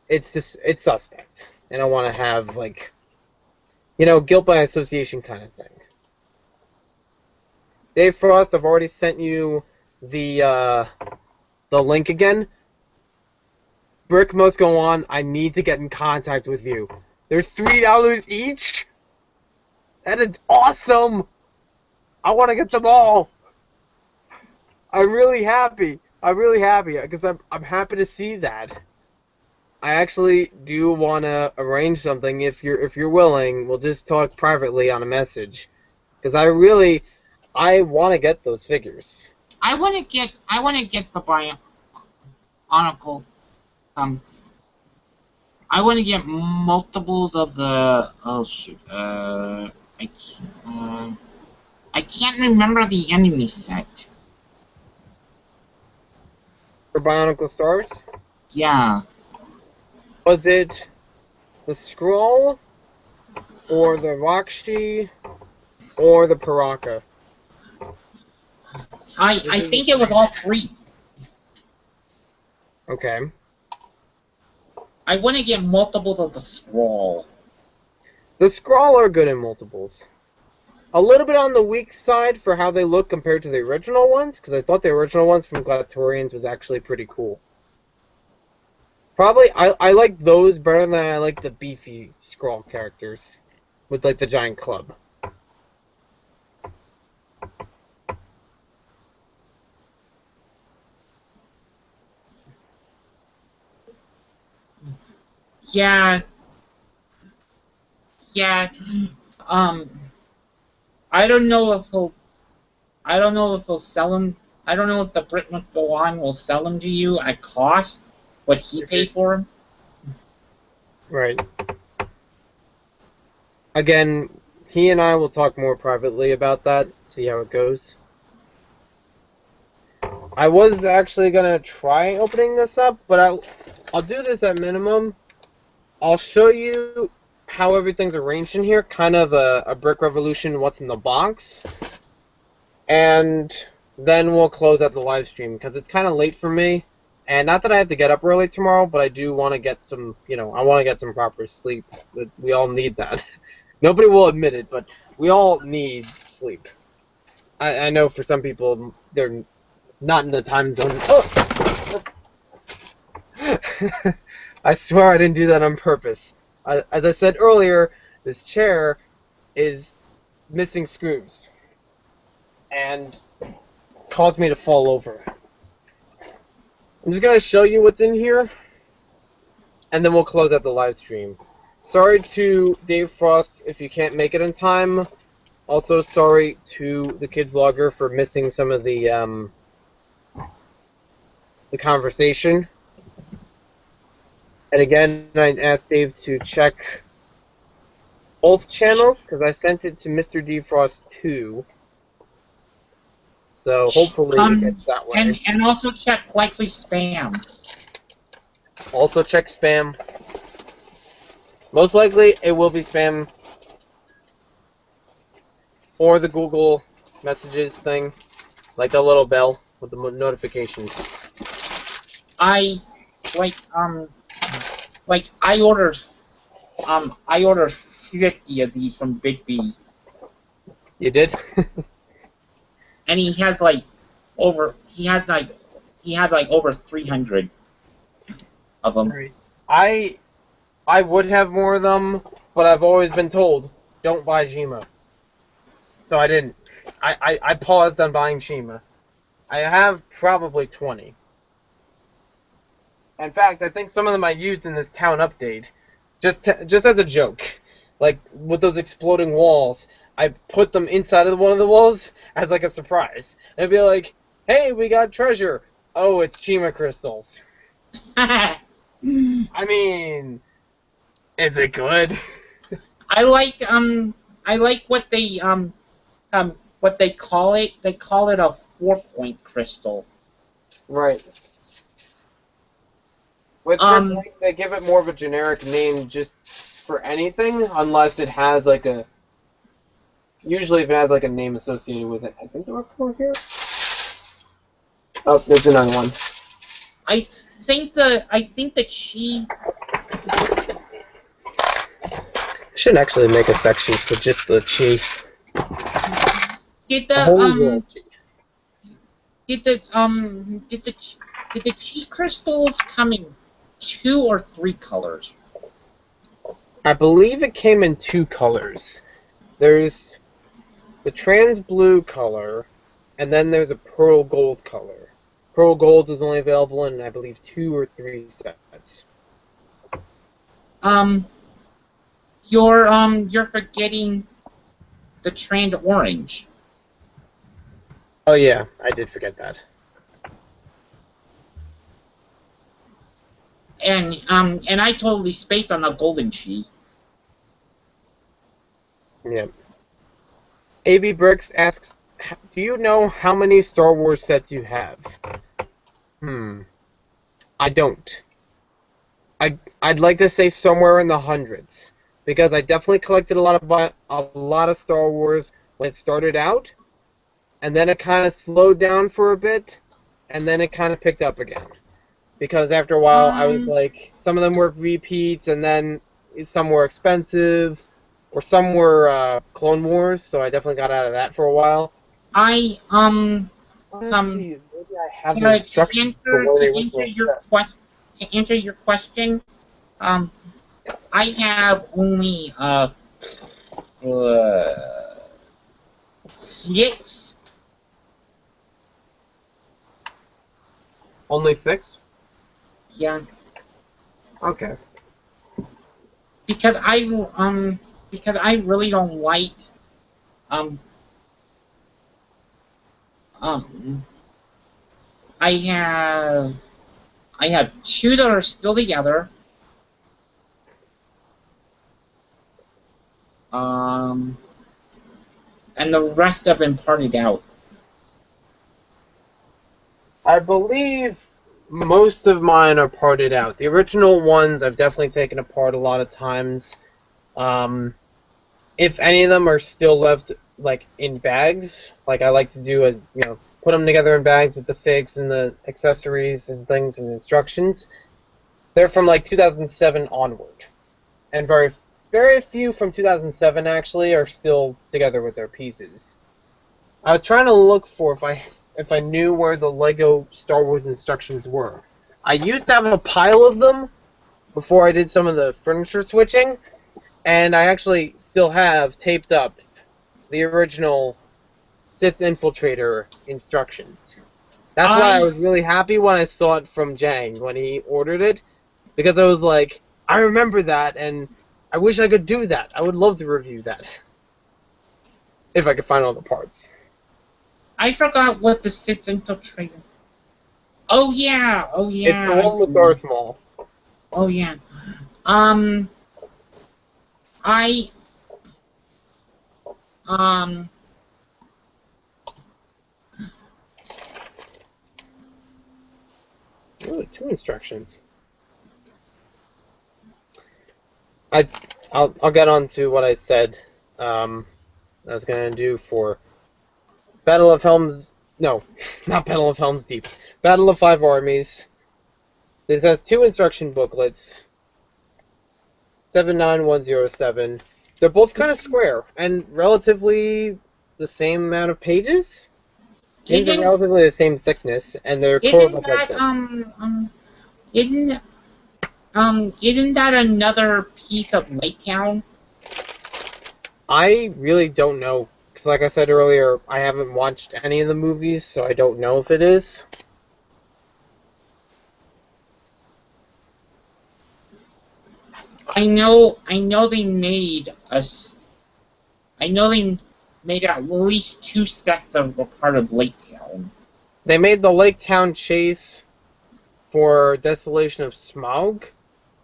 it's suspect. I don't want to have guilt by association kind of thing. Dave Frost, I've already sent you the link again. Brick Must Go On. I need to get in contact with you. They're $3 each. That is awesome. I want to get them all. I'm really happy. I'm really happy because I'm happy to see that. I actually do want to arrange something if you're willing. We'll just talk privately on a message because I want to get those figures. I want to get the bionicle. Um, I want to get multiples of the. Oh shoot. I can't remember the enemy set. For Bionicle Stars, Yeah. was it the Scroll or the Rakshi or the Paraka? I think it was all three. Okay. I want to get multiples of the scroll. The Scroll are good in multiples. A little bit on the weak side for how they look compared to the original ones, because I thought the original ones from Glatorians was actually pretty cool. Probably, I like those better than I like the beefy Scroll characters with like the giant club. Yeah. Yeah. Um. I don't know if he'll. I don't know if he'll sell them. I don't know if the BrickLink go on will sell them to you at cost, what he paid for them. Right. Again, he and I will talk more privately about that, see how it goes. I was actually gonna try opening this up, but I'll do this at minimum. I'll show you how everything's arranged in here, kind of a Brick Revolution, what's in the box, and then we'll close out the live stream because it's kind of late for me. And not that I have to get up early tomorrow, but I do want to get some, I want to get some proper sleep. We all need that. Nobody will admit it, but we all need sleep. I know for some people, they're not in the time zone. Oh! I swear I didn't do that on purpose. As I said earlier, this chair is missing screws and caused me to fall over. I'm just going to show you what's in here, and then we'll close out the live stream. Sorry to Dave Frost if you can't make it in time. Also, sorry to the Kid Vlogger for missing some of the conversation. And again, I asked Dave to check both channels because I sent it to Mr. Defrost 2. So hopefully it gets that way. And also check likely spam. Also check spam. Most likely it will be spam or the Google messages thing, like the little bell with the notifications. I ordered 50 of these from Big B. You did? And he had like over 300 of them. Right. I would have more of them, but I've always been told don't buy Shima. So I didn't. I paused on buying Shima. I have probably 20. In fact, I think some of them I used in this town update, just as a joke. Like with those exploding walls, I put them inside of one of the walls as like a surprise. And it'd be like, "Hey, we got treasure." Oh, it's Shima crystals. I mean, is it good? I like what they call it. They call it a 4-point crystal. Right. With BrickLink, they give it more of a generic name just for anything, unless it has like a. Usually, if it has like a name associated with it, I think there were 4 here. Oh, there's another one. I think the chi. Should actually make a section for just the chi. Did the chi crystals come in 2 or 3 colors? I believe it came in 2 colors. There's the trans blue color, and then there's a pearl gold color. Pearl gold is only available in, I believe, 2 or 3 sets. You're forgetting the trend orange. Oh yeah, I did forget that. And I totally spaced on the golden sheet. Yeah. AB Bricks asks, do you know how many Star Wars sets you have? I don't. I'd like to say somewhere in the hundreds, because I definitely collected a lot of Star Wars when it started out, and then it kind of slowed down for a bit, and then it kind of picked up again. Because after a while, I was like, some of them were repeats, and then some were expensive, or some were Clone Wars, so I definitely got out of that for a while. Let's see, maybe I have the instructions for where they went. To answer your question, I have only 6. Only 6? Yeah. Okay. Because I really don't like I have 2 that are still together. And the rest of them parted out. I believe most of mine are parted out. The original ones I've definitely taken apart a lot of times. If any of them are still left like in bags, like I like to do put them together in bags with the figs and the accessories and things and instructions. They're from like 2007 onward, and very very few from 2007 actually are still together with their pieces. I was trying to look for if I knew where the Lego Star Wars instructions were. I used to have a pile of them before I did some of the furniture switching, and I actually still have taped up the original Sith Infiltrator instructions. That's why I was really happy when I saw it from Jang when he ordered it, because I was like, I remember that, and I wish I could do that. I would love to review that. If I could find all the parts. I forgot what the Sith Infiltrator. Oh yeah. It's the one with Darth Maul. Oh yeah. Ooh, 2 instructions. I'll get on to what I said I was going to do for Battle of Helm's... No, not Battle of Helm's Deep. Battle of 5 Armies. This has 2 instruction booklets. 79107. They're both kind of square and relatively the same amount of pages. These are relatively the same thickness, and they're curved up like this. Isn't that another piece of Lake Town? I really don't know, because like I said earlier, I haven't watched any of the movies, so I don't know if it is. I know they made us. I know they made at least 2 sets that were part of Lake Town. They made the Lake Town chase for Desolation of Smaug,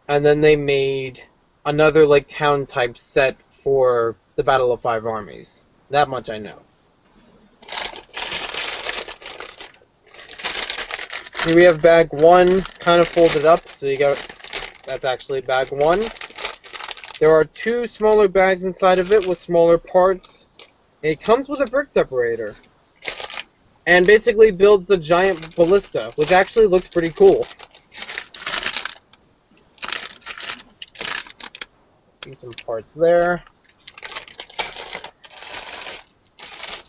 and then they made another Lake Town type set for the Battle of 5 Armies. That much I know. Here we have bag 1, kind of folded up, so you got... That's actually bag 1. There are 2 smaller bags inside of it with smaller parts. It comes with a brick separator. And basically builds the giant ballista, which actually looks pretty cool. See some parts there.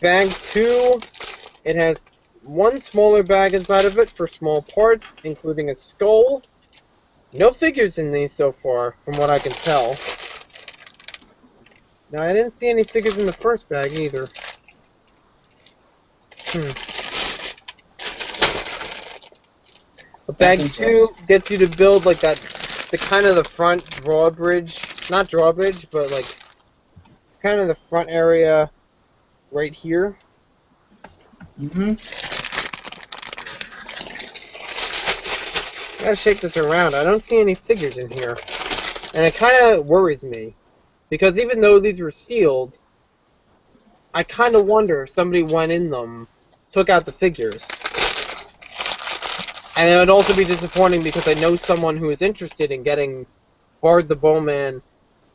Bag 2, it has 1 smaller bag inside of it for small parts, including a skull. No figures in these so far, from what I can tell. Now, I didn't see any figures in the first bag either. But bag 2 gets you to build like that, the kind of the front drawbridge, not drawbridge, but like it's kind of the front area right here. I gotta shake this around. I don't see any figures in here, and it kind of worries me because even though these were sealed, I kind of wonder if somebody went in them, took out the figures. And it would also be disappointing because I know someone who is interested in getting Bard the Bowman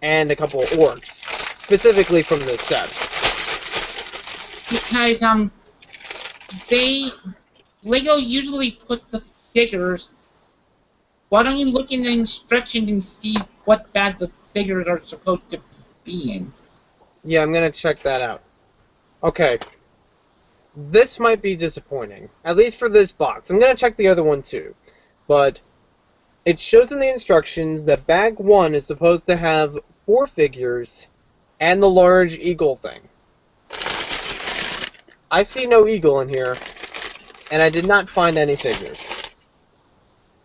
and a couple of orcs, specifically from this set. Because, Lego usually put the figures. Why don't you look in the instructions and see what bag the figures are supposed to be in? Yeah, I'm gonna check that out. Okay. This might be disappointing, at least for this box. I'm going to check the other one too. But it shows in the instructions that bag 1 is supposed to have 4 figures and the large eagle thing. I see no eagle in here, and I did not find any figures.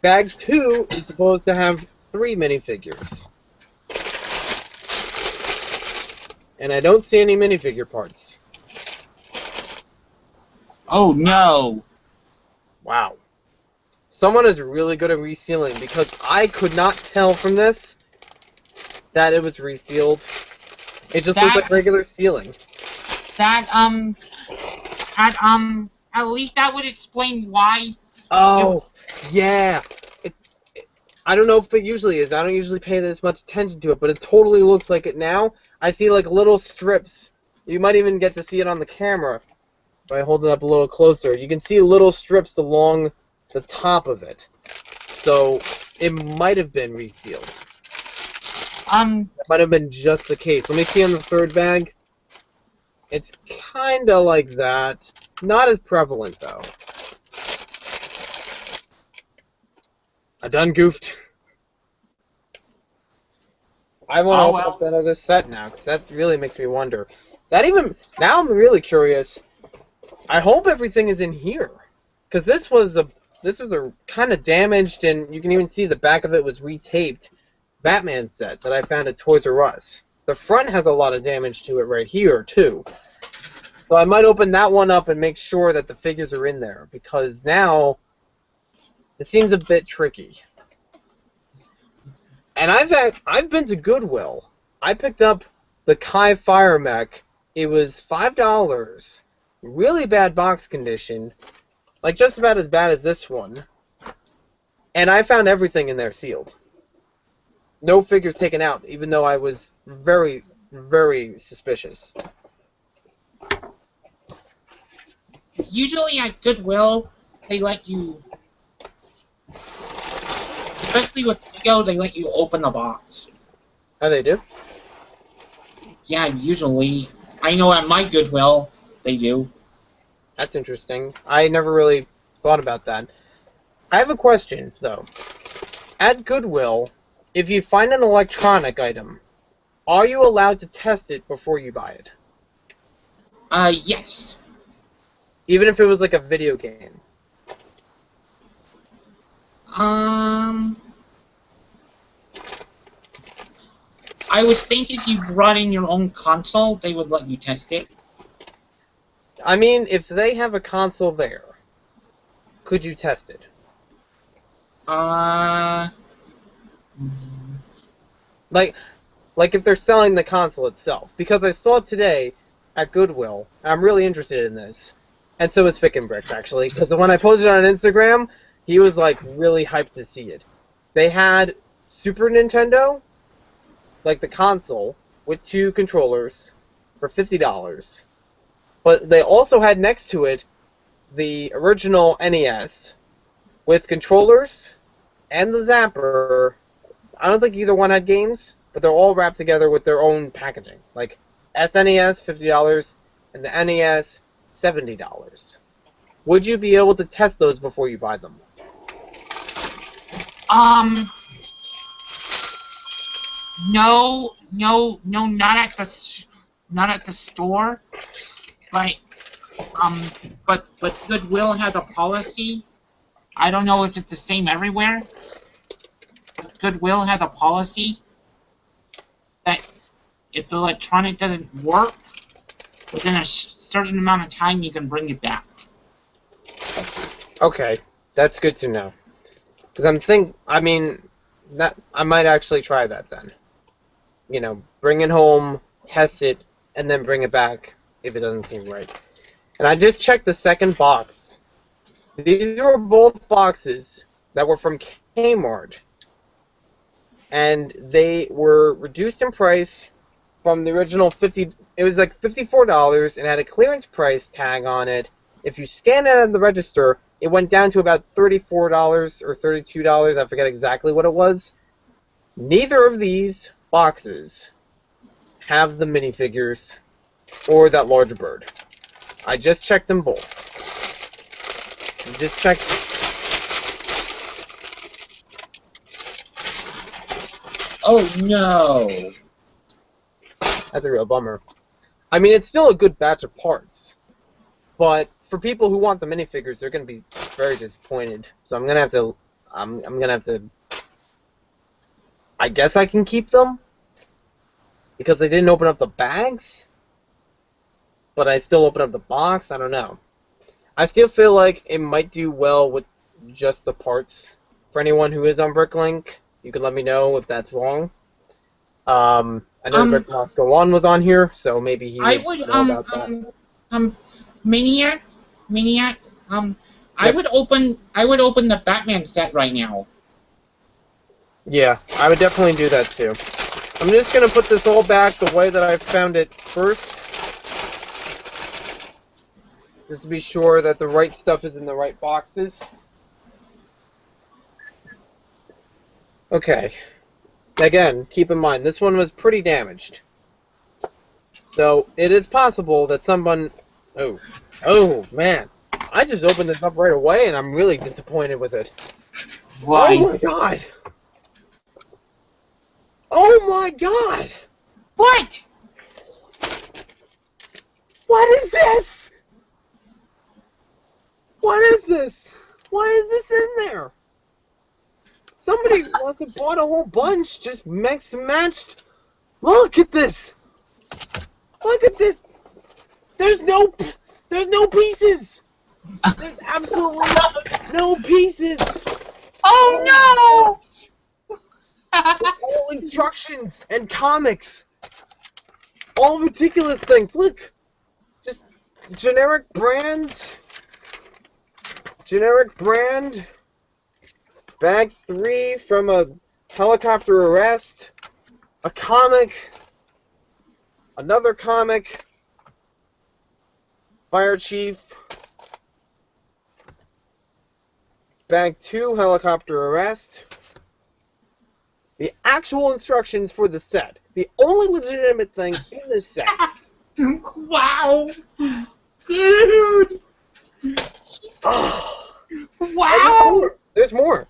Bag 2 is supposed to have 3 minifigures. And I don't see any minifigure parts. Oh no! Wow. Someone is really good at resealing because I could not tell from this that it was resealed. It just looks like regular sealing. At least that would explain why. Oh, yeah. I don't know if it usually is. I don't usually pay this much attention to it, but it totally looks like it now. I see like little strips. You might even get to see it on the camera. If I hold it up a little closer, you can see little strips along the top of it. So it might have been resealed. That might have been just the case. Let me see on the third bag. It's kind of like that. Not as prevalent, though. I done goofed. I want to open up that other set now, because that really makes me wonder. Now I'm really curious. I hope everything is in here, because this was a kind of damaged, and you can even see the back of it was retaped Batman set that I found at Toys R Us. The front has a lot of damage to it right here too, so I might open that one up and make sure that the figures are in there, because now it seems a bit tricky. And I've been to Goodwill. I picked up the Kai Fire Mech. It was $5. Really bad box condition, like just about as bad as this one, and I found everything in there sealed. No figures taken out, even though I was very, very suspicious. Usually at Goodwill, they let you, especially with Lego, they let you open the box. Oh, they do? Yeah, usually. I know at my Goodwill, they do. That's interesting. I never really thought about that. I have a question, though. At Goodwill, if you find an electronic item, are you allowed to test it before you buy it? Yes. Even if it was like a video game? I would think if you brought in your own console, they would let you test it. I mean, if they have a console there, could you test it? Like if they're selling the console itself. Because I saw today at Goodwill, I'm really interested in this, and so is Bricks actually, because when I posted it on Instagram, he was like really hyped to see it. They had Super Nintendo, like the console, with 2 controllers for $50. But they also had next to it the original NES with controllers and the Zapper. I don't think either one had games, but they're all wrapped together with their own packaging. Like SNES, $50, and the NES, $70. Would you be able to test those before you buy them? No, not at the store. But But Goodwill has a policy. I don't know if it's the same everywhere. But Goodwill has a policy that if the electronic doesn't work within a certain amount of time, you can bring it back. Okay, that's good to know. Because I might actually try that then. You know, bring it home, test it, and then bring it back if it doesn't seem right. And I just checked the second box. These were both boxes that were from Kmart. And they were reduced in price from the original $50. It was like $54 and had a clearance price tag on it. If you scan it at the register, it went down to about $34 or $32. I forget exactly what it was. Neither of these boxes have the minifigures or that large bird. I just checked them both. Just checked. Oh no! That's a real bummer. I mean, it's still a good batch of parts, but for people who want the minifigures, they're going to be very disappointed. So I'm going to have to. I'm going to have to. I guess I can keep them because they didn't open up the bags, but I still open up the box. I don't know. I still feel like it might do well with just the parts. For anyone who is on BrickLink, you can let me know if that's wrong. I know Rick Moscow 1 was on here, so maybe he would know about that. Maniac, I would open the Batman set right now. Yeah, I would definitely do that too. I'm just gonna put this all back the way that I found it first, just to be sure that the right stuff is in the right boxes. Okay. Again, keep in mind, this one was pretty damaged. So, it is possible that someone... Oh, man. I just opened this up right away, and I'm really disappointed with it. Why? Oh, my God! Oh, my God! What? What is this? What is this? Why is this in there? Somebody must have bought a whole bunch, just mixed and matched. Look at this. Look at this. There's no pieces. There's absolutely no pieces. Oh no! All instructions and comics. All ridiculous things. Look. Just generic brands. Generic brand. Bag 3 from a helicopter arrest. A comic. Another comic. Fire chief. Bag 2 helicopter arrest. The actual instructions for the set. The only legitimate thing in this set. Wow! Dude! Oh. Wow! There's more.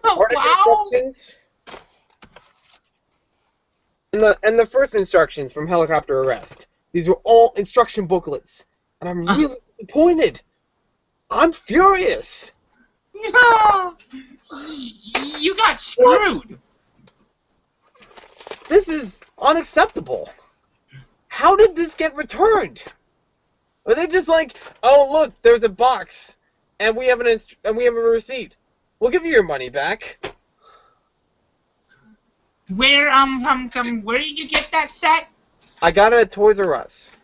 Arctic Wow! instructions. And the first instructions from helicopter arrest. These were all instruction booklets. And I'm really disappointed. I'm furious. No! You got screwed. This is unacceptable. How did this get returned? Are they just like, oh look, there's a box, and we have a receipt. We'll give you your money back. Where where did you get that set? I got it at Toys R Us,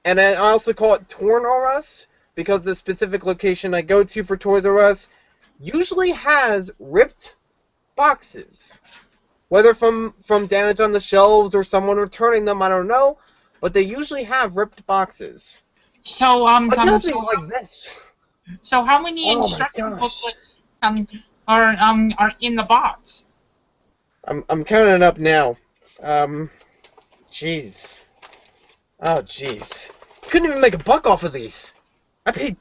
and I also call it Torn R Us because the specific location I go to for Toys R Us usually has ripped boxes. Whether from damage on the shelves or someone returning them, I don't know, but they usually have ripped boxes. So But nothing like this. So how many instruction booklets are in the box? I'm counting it up now. Jeez. Oh, jeez. Couldn't even make a buck off of these. I paid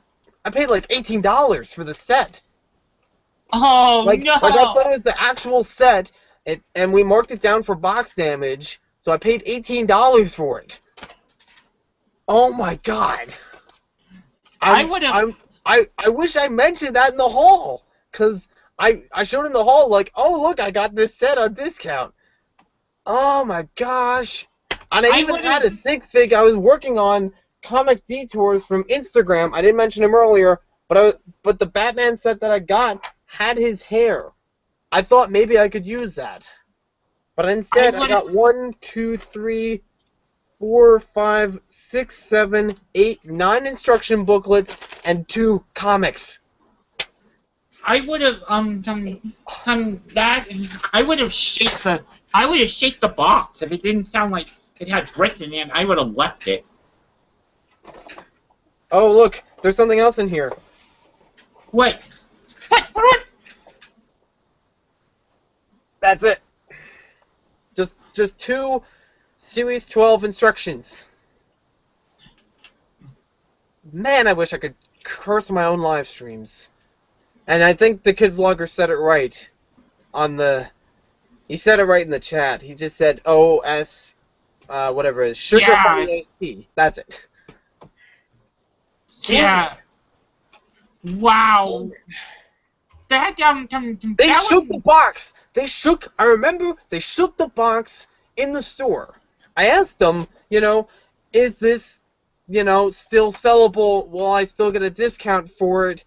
like $18 for the set. Oh, no! Like I thought it was the actual set, and we marked it down for box damage, so I paid $18 for it. Oh my god. I would have. I wish I mentioned that in the hall, cause I showed in the hall like, oh look, I got this set on discount. Oh my gosh! And I even had a sig fig I was working on, Comic Detours from Instagram. I didn't mention him earlier, but the Batman set that I got had his hair. I thought maybe I could use that, but instead I got 1, 2, 3, 4, 5, 6, 7, 8, 9 instruction booklets and 2 comics. I would have that I would have shaped the box if it didn't sound like it had bricks in it. I would have left it. Oh look, there's something else in here. What? What? That's it. Just 2 Series 12 instructions. Man, I wish I could curse my own live streams. And I think the Kid Vlogger said it right on the... He said it right in the chat. He just said OS, whatever it is, Sugar Honey ASP. That's it. Yeah. Wow. That They shook the box. I remember they shook the box in the store. I asked them, is this, still sellable? Will I still get a discount for it?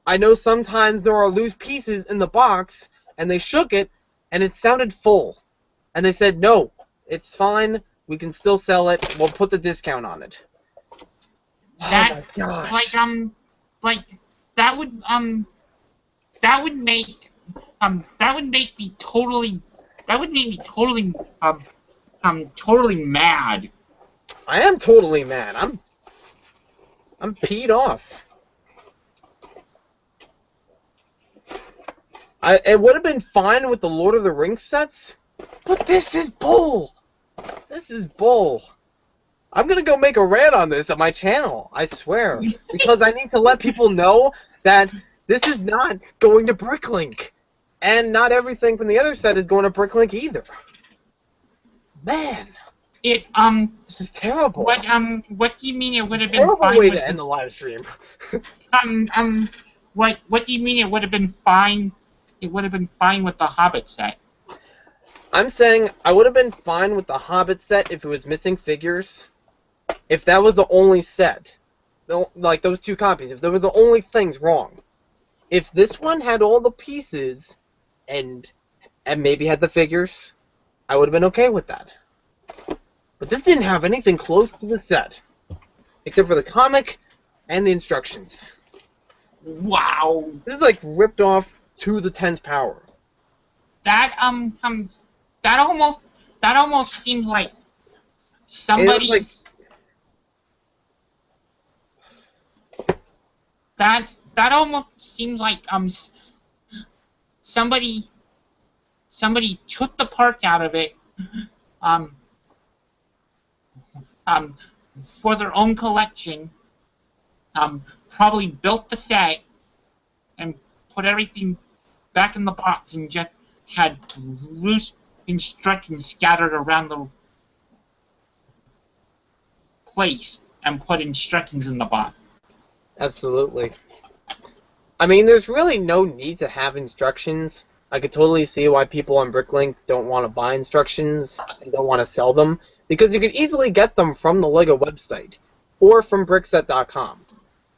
I know sometimes there are loose pieces in the box, and they shook it, and it sounded full. And they said, no, it's fine. We can still sell it. We'll put the discount on it. That, oh my gosh. That would make me totally totally mad. I am totally mad. I'm peed off. It would have been fine with the Lord of the Rings sets, but this is bull. This is bull. I'm gonna go make a rant on this on my channel, I swear, because I need to let people know that this is not going to BrickLink, and not everything from the other set is going to BrickLink either. Man, this is terrible. What do you mean it would have been terrible fine? Way to end the live stream. What do you mean it would have been fine? It would have been fine with the Hobbit set. I'm saying I would have been fine with the Hobbit set if it was missing figures. If that was the only set, like those 2 copies, if they were the only things wrong. If this one had all the pieces and maybe had the figures, I would have been okay with that. But this didn't have anything close to the set, except for the comic and the instructions. Wow. This is like ripped off to the 10th power. That almost seemed like somebody that almost seems like somebody took the parts out of it for their own collection, probably built the set and put everything back in the box and just had loose instructions scattered around the place and put instructions in the box. Absolutely. I mean, there's really no need to have instructions. I could totally see why people on BrickLink don't want to buy instructions and don't want to sell them, because you could easily get them from the LEGO website or from brickset.com.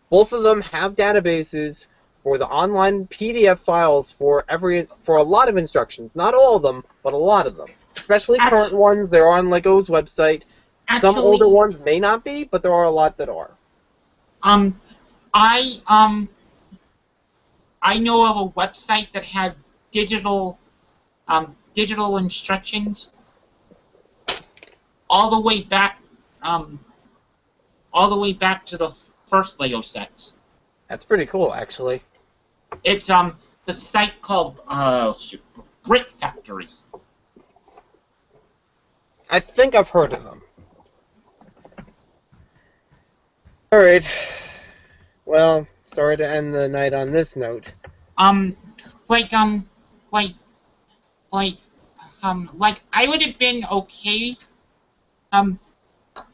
Both of them have databases for the online PDF files for a lot of instructions. Not all of them, but a lot of them. Especially current ones, they're on LEGO's website. Some older ones may not be, but there are a lot that are. I know of a website that had digital instructions all the way back to the first LEGO sets. That's pretty cool, actually. It's the site called Brick Factory. I think I've heard of them. All right. Well, sorry to end the night on this note. Like I would have been okay,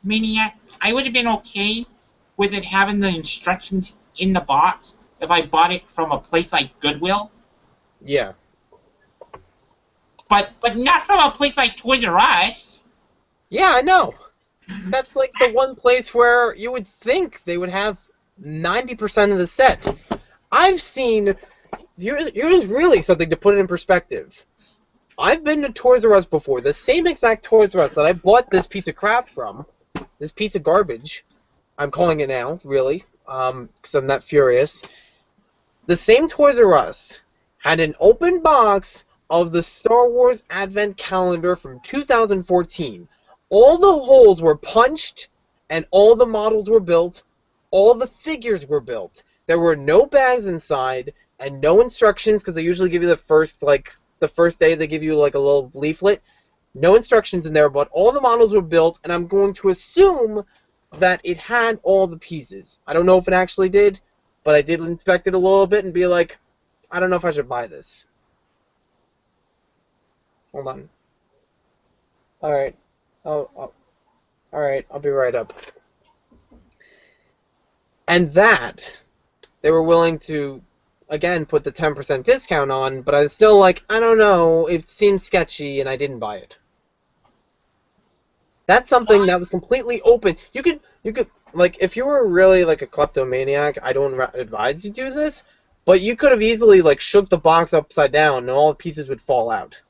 Maniac. I would have been okay with it having the instructions in the box if I bought it from a place like Goodwill. Yeah. But not from a place like Toys R Us. Yeah, I know. That's like the one place where you would think they would have 90% of the set. I've seen... Here's really something to put it in perspective. I've been to Toys R Us before. The same exact Toys R Us that I bought this piece of crap from. This piece of garbage. I'm calling it now, really. Because I'm that furious. The same Toys R Us had an open box of the Star Wars Advent Calendar from 2014. All the holes were punched, and all the models were built. All the figures were built. There were no bags inside, and no instructions, because they usually give you the first day they give you like a little leaflet. No instructions in there, but all the models were built, and I'm going to assume that it had all the pieces. I don't know if it actually did, but I did inspect it a little bit and be like, I don't know if I should buy this. Hold on. Alright. Alright, I'll be right up. And that, they were willing to, again, put the 10% discount on, but I was still like, I don't know, it seems sketchy, and I didn't buy it. That's something that was completely open. You could, like, if you were really, like, a kleptomaniac, I don't advise you do this, but you could have easily, like, shook the box upside down, and all the pieces would fall out.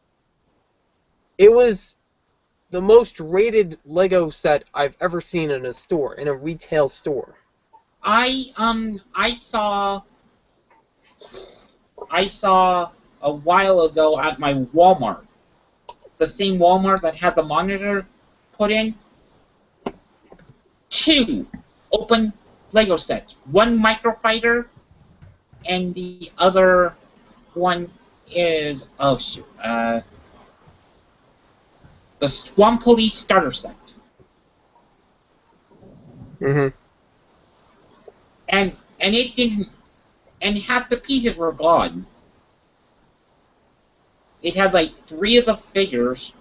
It was the most rated Lego set I've ever seen in a store, in a retail store. I saw a while ago at my Walmart, the same Walmart that had the monitor put in, 2 open Lego sets. One Microfighter, and the other one is the Swamp Police starter set. Mm-hmm. And it didn't, and half the pieces were gone. It had like 3 of the figures.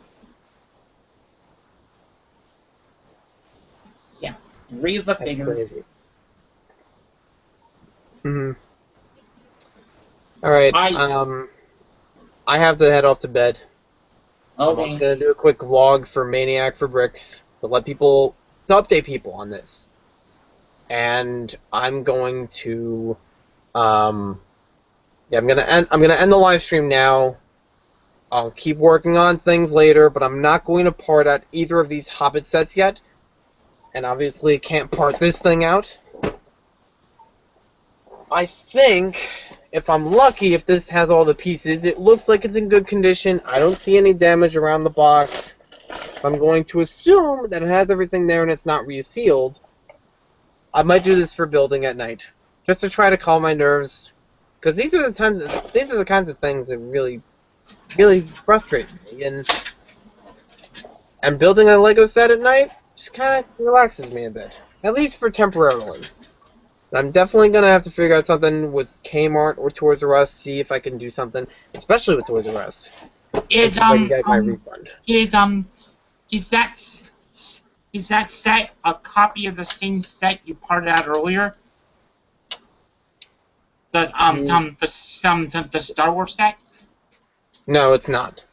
Yeah, 3 of the figures. Crazy. Mm-hmm. Alright, I have to head off to bed. Okay. I'm just going to do a quick vlog for Maniac for Bricks to update people on this. And I'm going to, I'm gonna end the live stream now. I'll keep working on things later, but I'm not going to part out either of these Hobbit sets yet. And obviously can't part this thing out. I think, if I'm lucky, if this has all the pieces, it looks like it's in good condition. I don't see any damage around the box. I'm going to assume that it has everything there and it's not resealed. I might do this for building at night, just to try to calm my nerves, because these are the kinds of things that really, really frustrate me. And building a Lego set at night just kind of relaxes me a bit, at least for temporarily. I'm definitely gonna have to figure out something with Kmart or Toys R Us, see if I can do something, especially with Toys R Us. Is if I can get my refund. Is that set a copy of the same set you parted out earlier? The Star Wars set? No, it's not.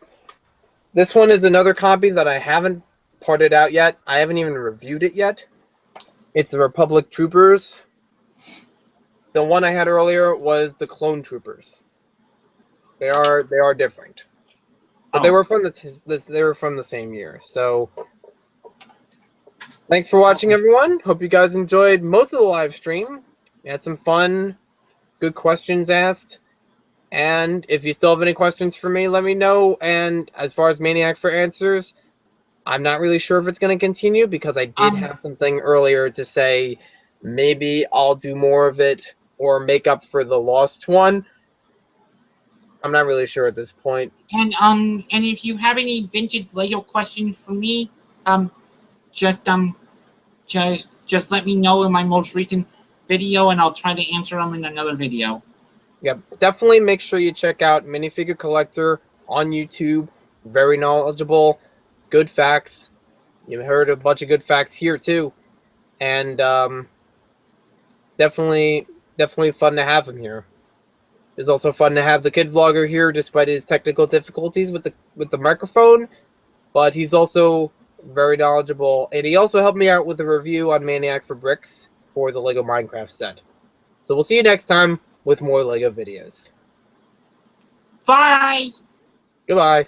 This one is another copy that I haven't parted out yet. I haven't even reviewed it yet. It's the Republic Troopers. The one I had earlier was the Clone Troopers. They are different, but they were from the same year. So, thanks for watching, everyone. Hope you guys enjoyed most of the live stream. We had some fun, good questions asked. And if you still have any questions for me, let me know. And as far as Maniac for Answers, I'm not really sure if it's going to continue, because I did have something earlier to say maybe I'll do more of it or make up for the lost one. I'm not really sure at this point. And if you have any vintage Lego questions for me, just let me know in my most recent video, and I'll try to answer them in another video. Yep, definitely make sure you check out Minifigure Collector on YouTube. Very knowledgeable, good facts. You heard a bunch of good facts here too. And definitely fun to have him here. It's also fun to have the kid vlogger here, despite his technical difficulties with the microphone. But he's also very knowledgeable, and he also helped me out with a review on Maniac for Bricks for the Lego Minecraft set. So we'll see you next time with more Lego videos. Bye! Goodbye.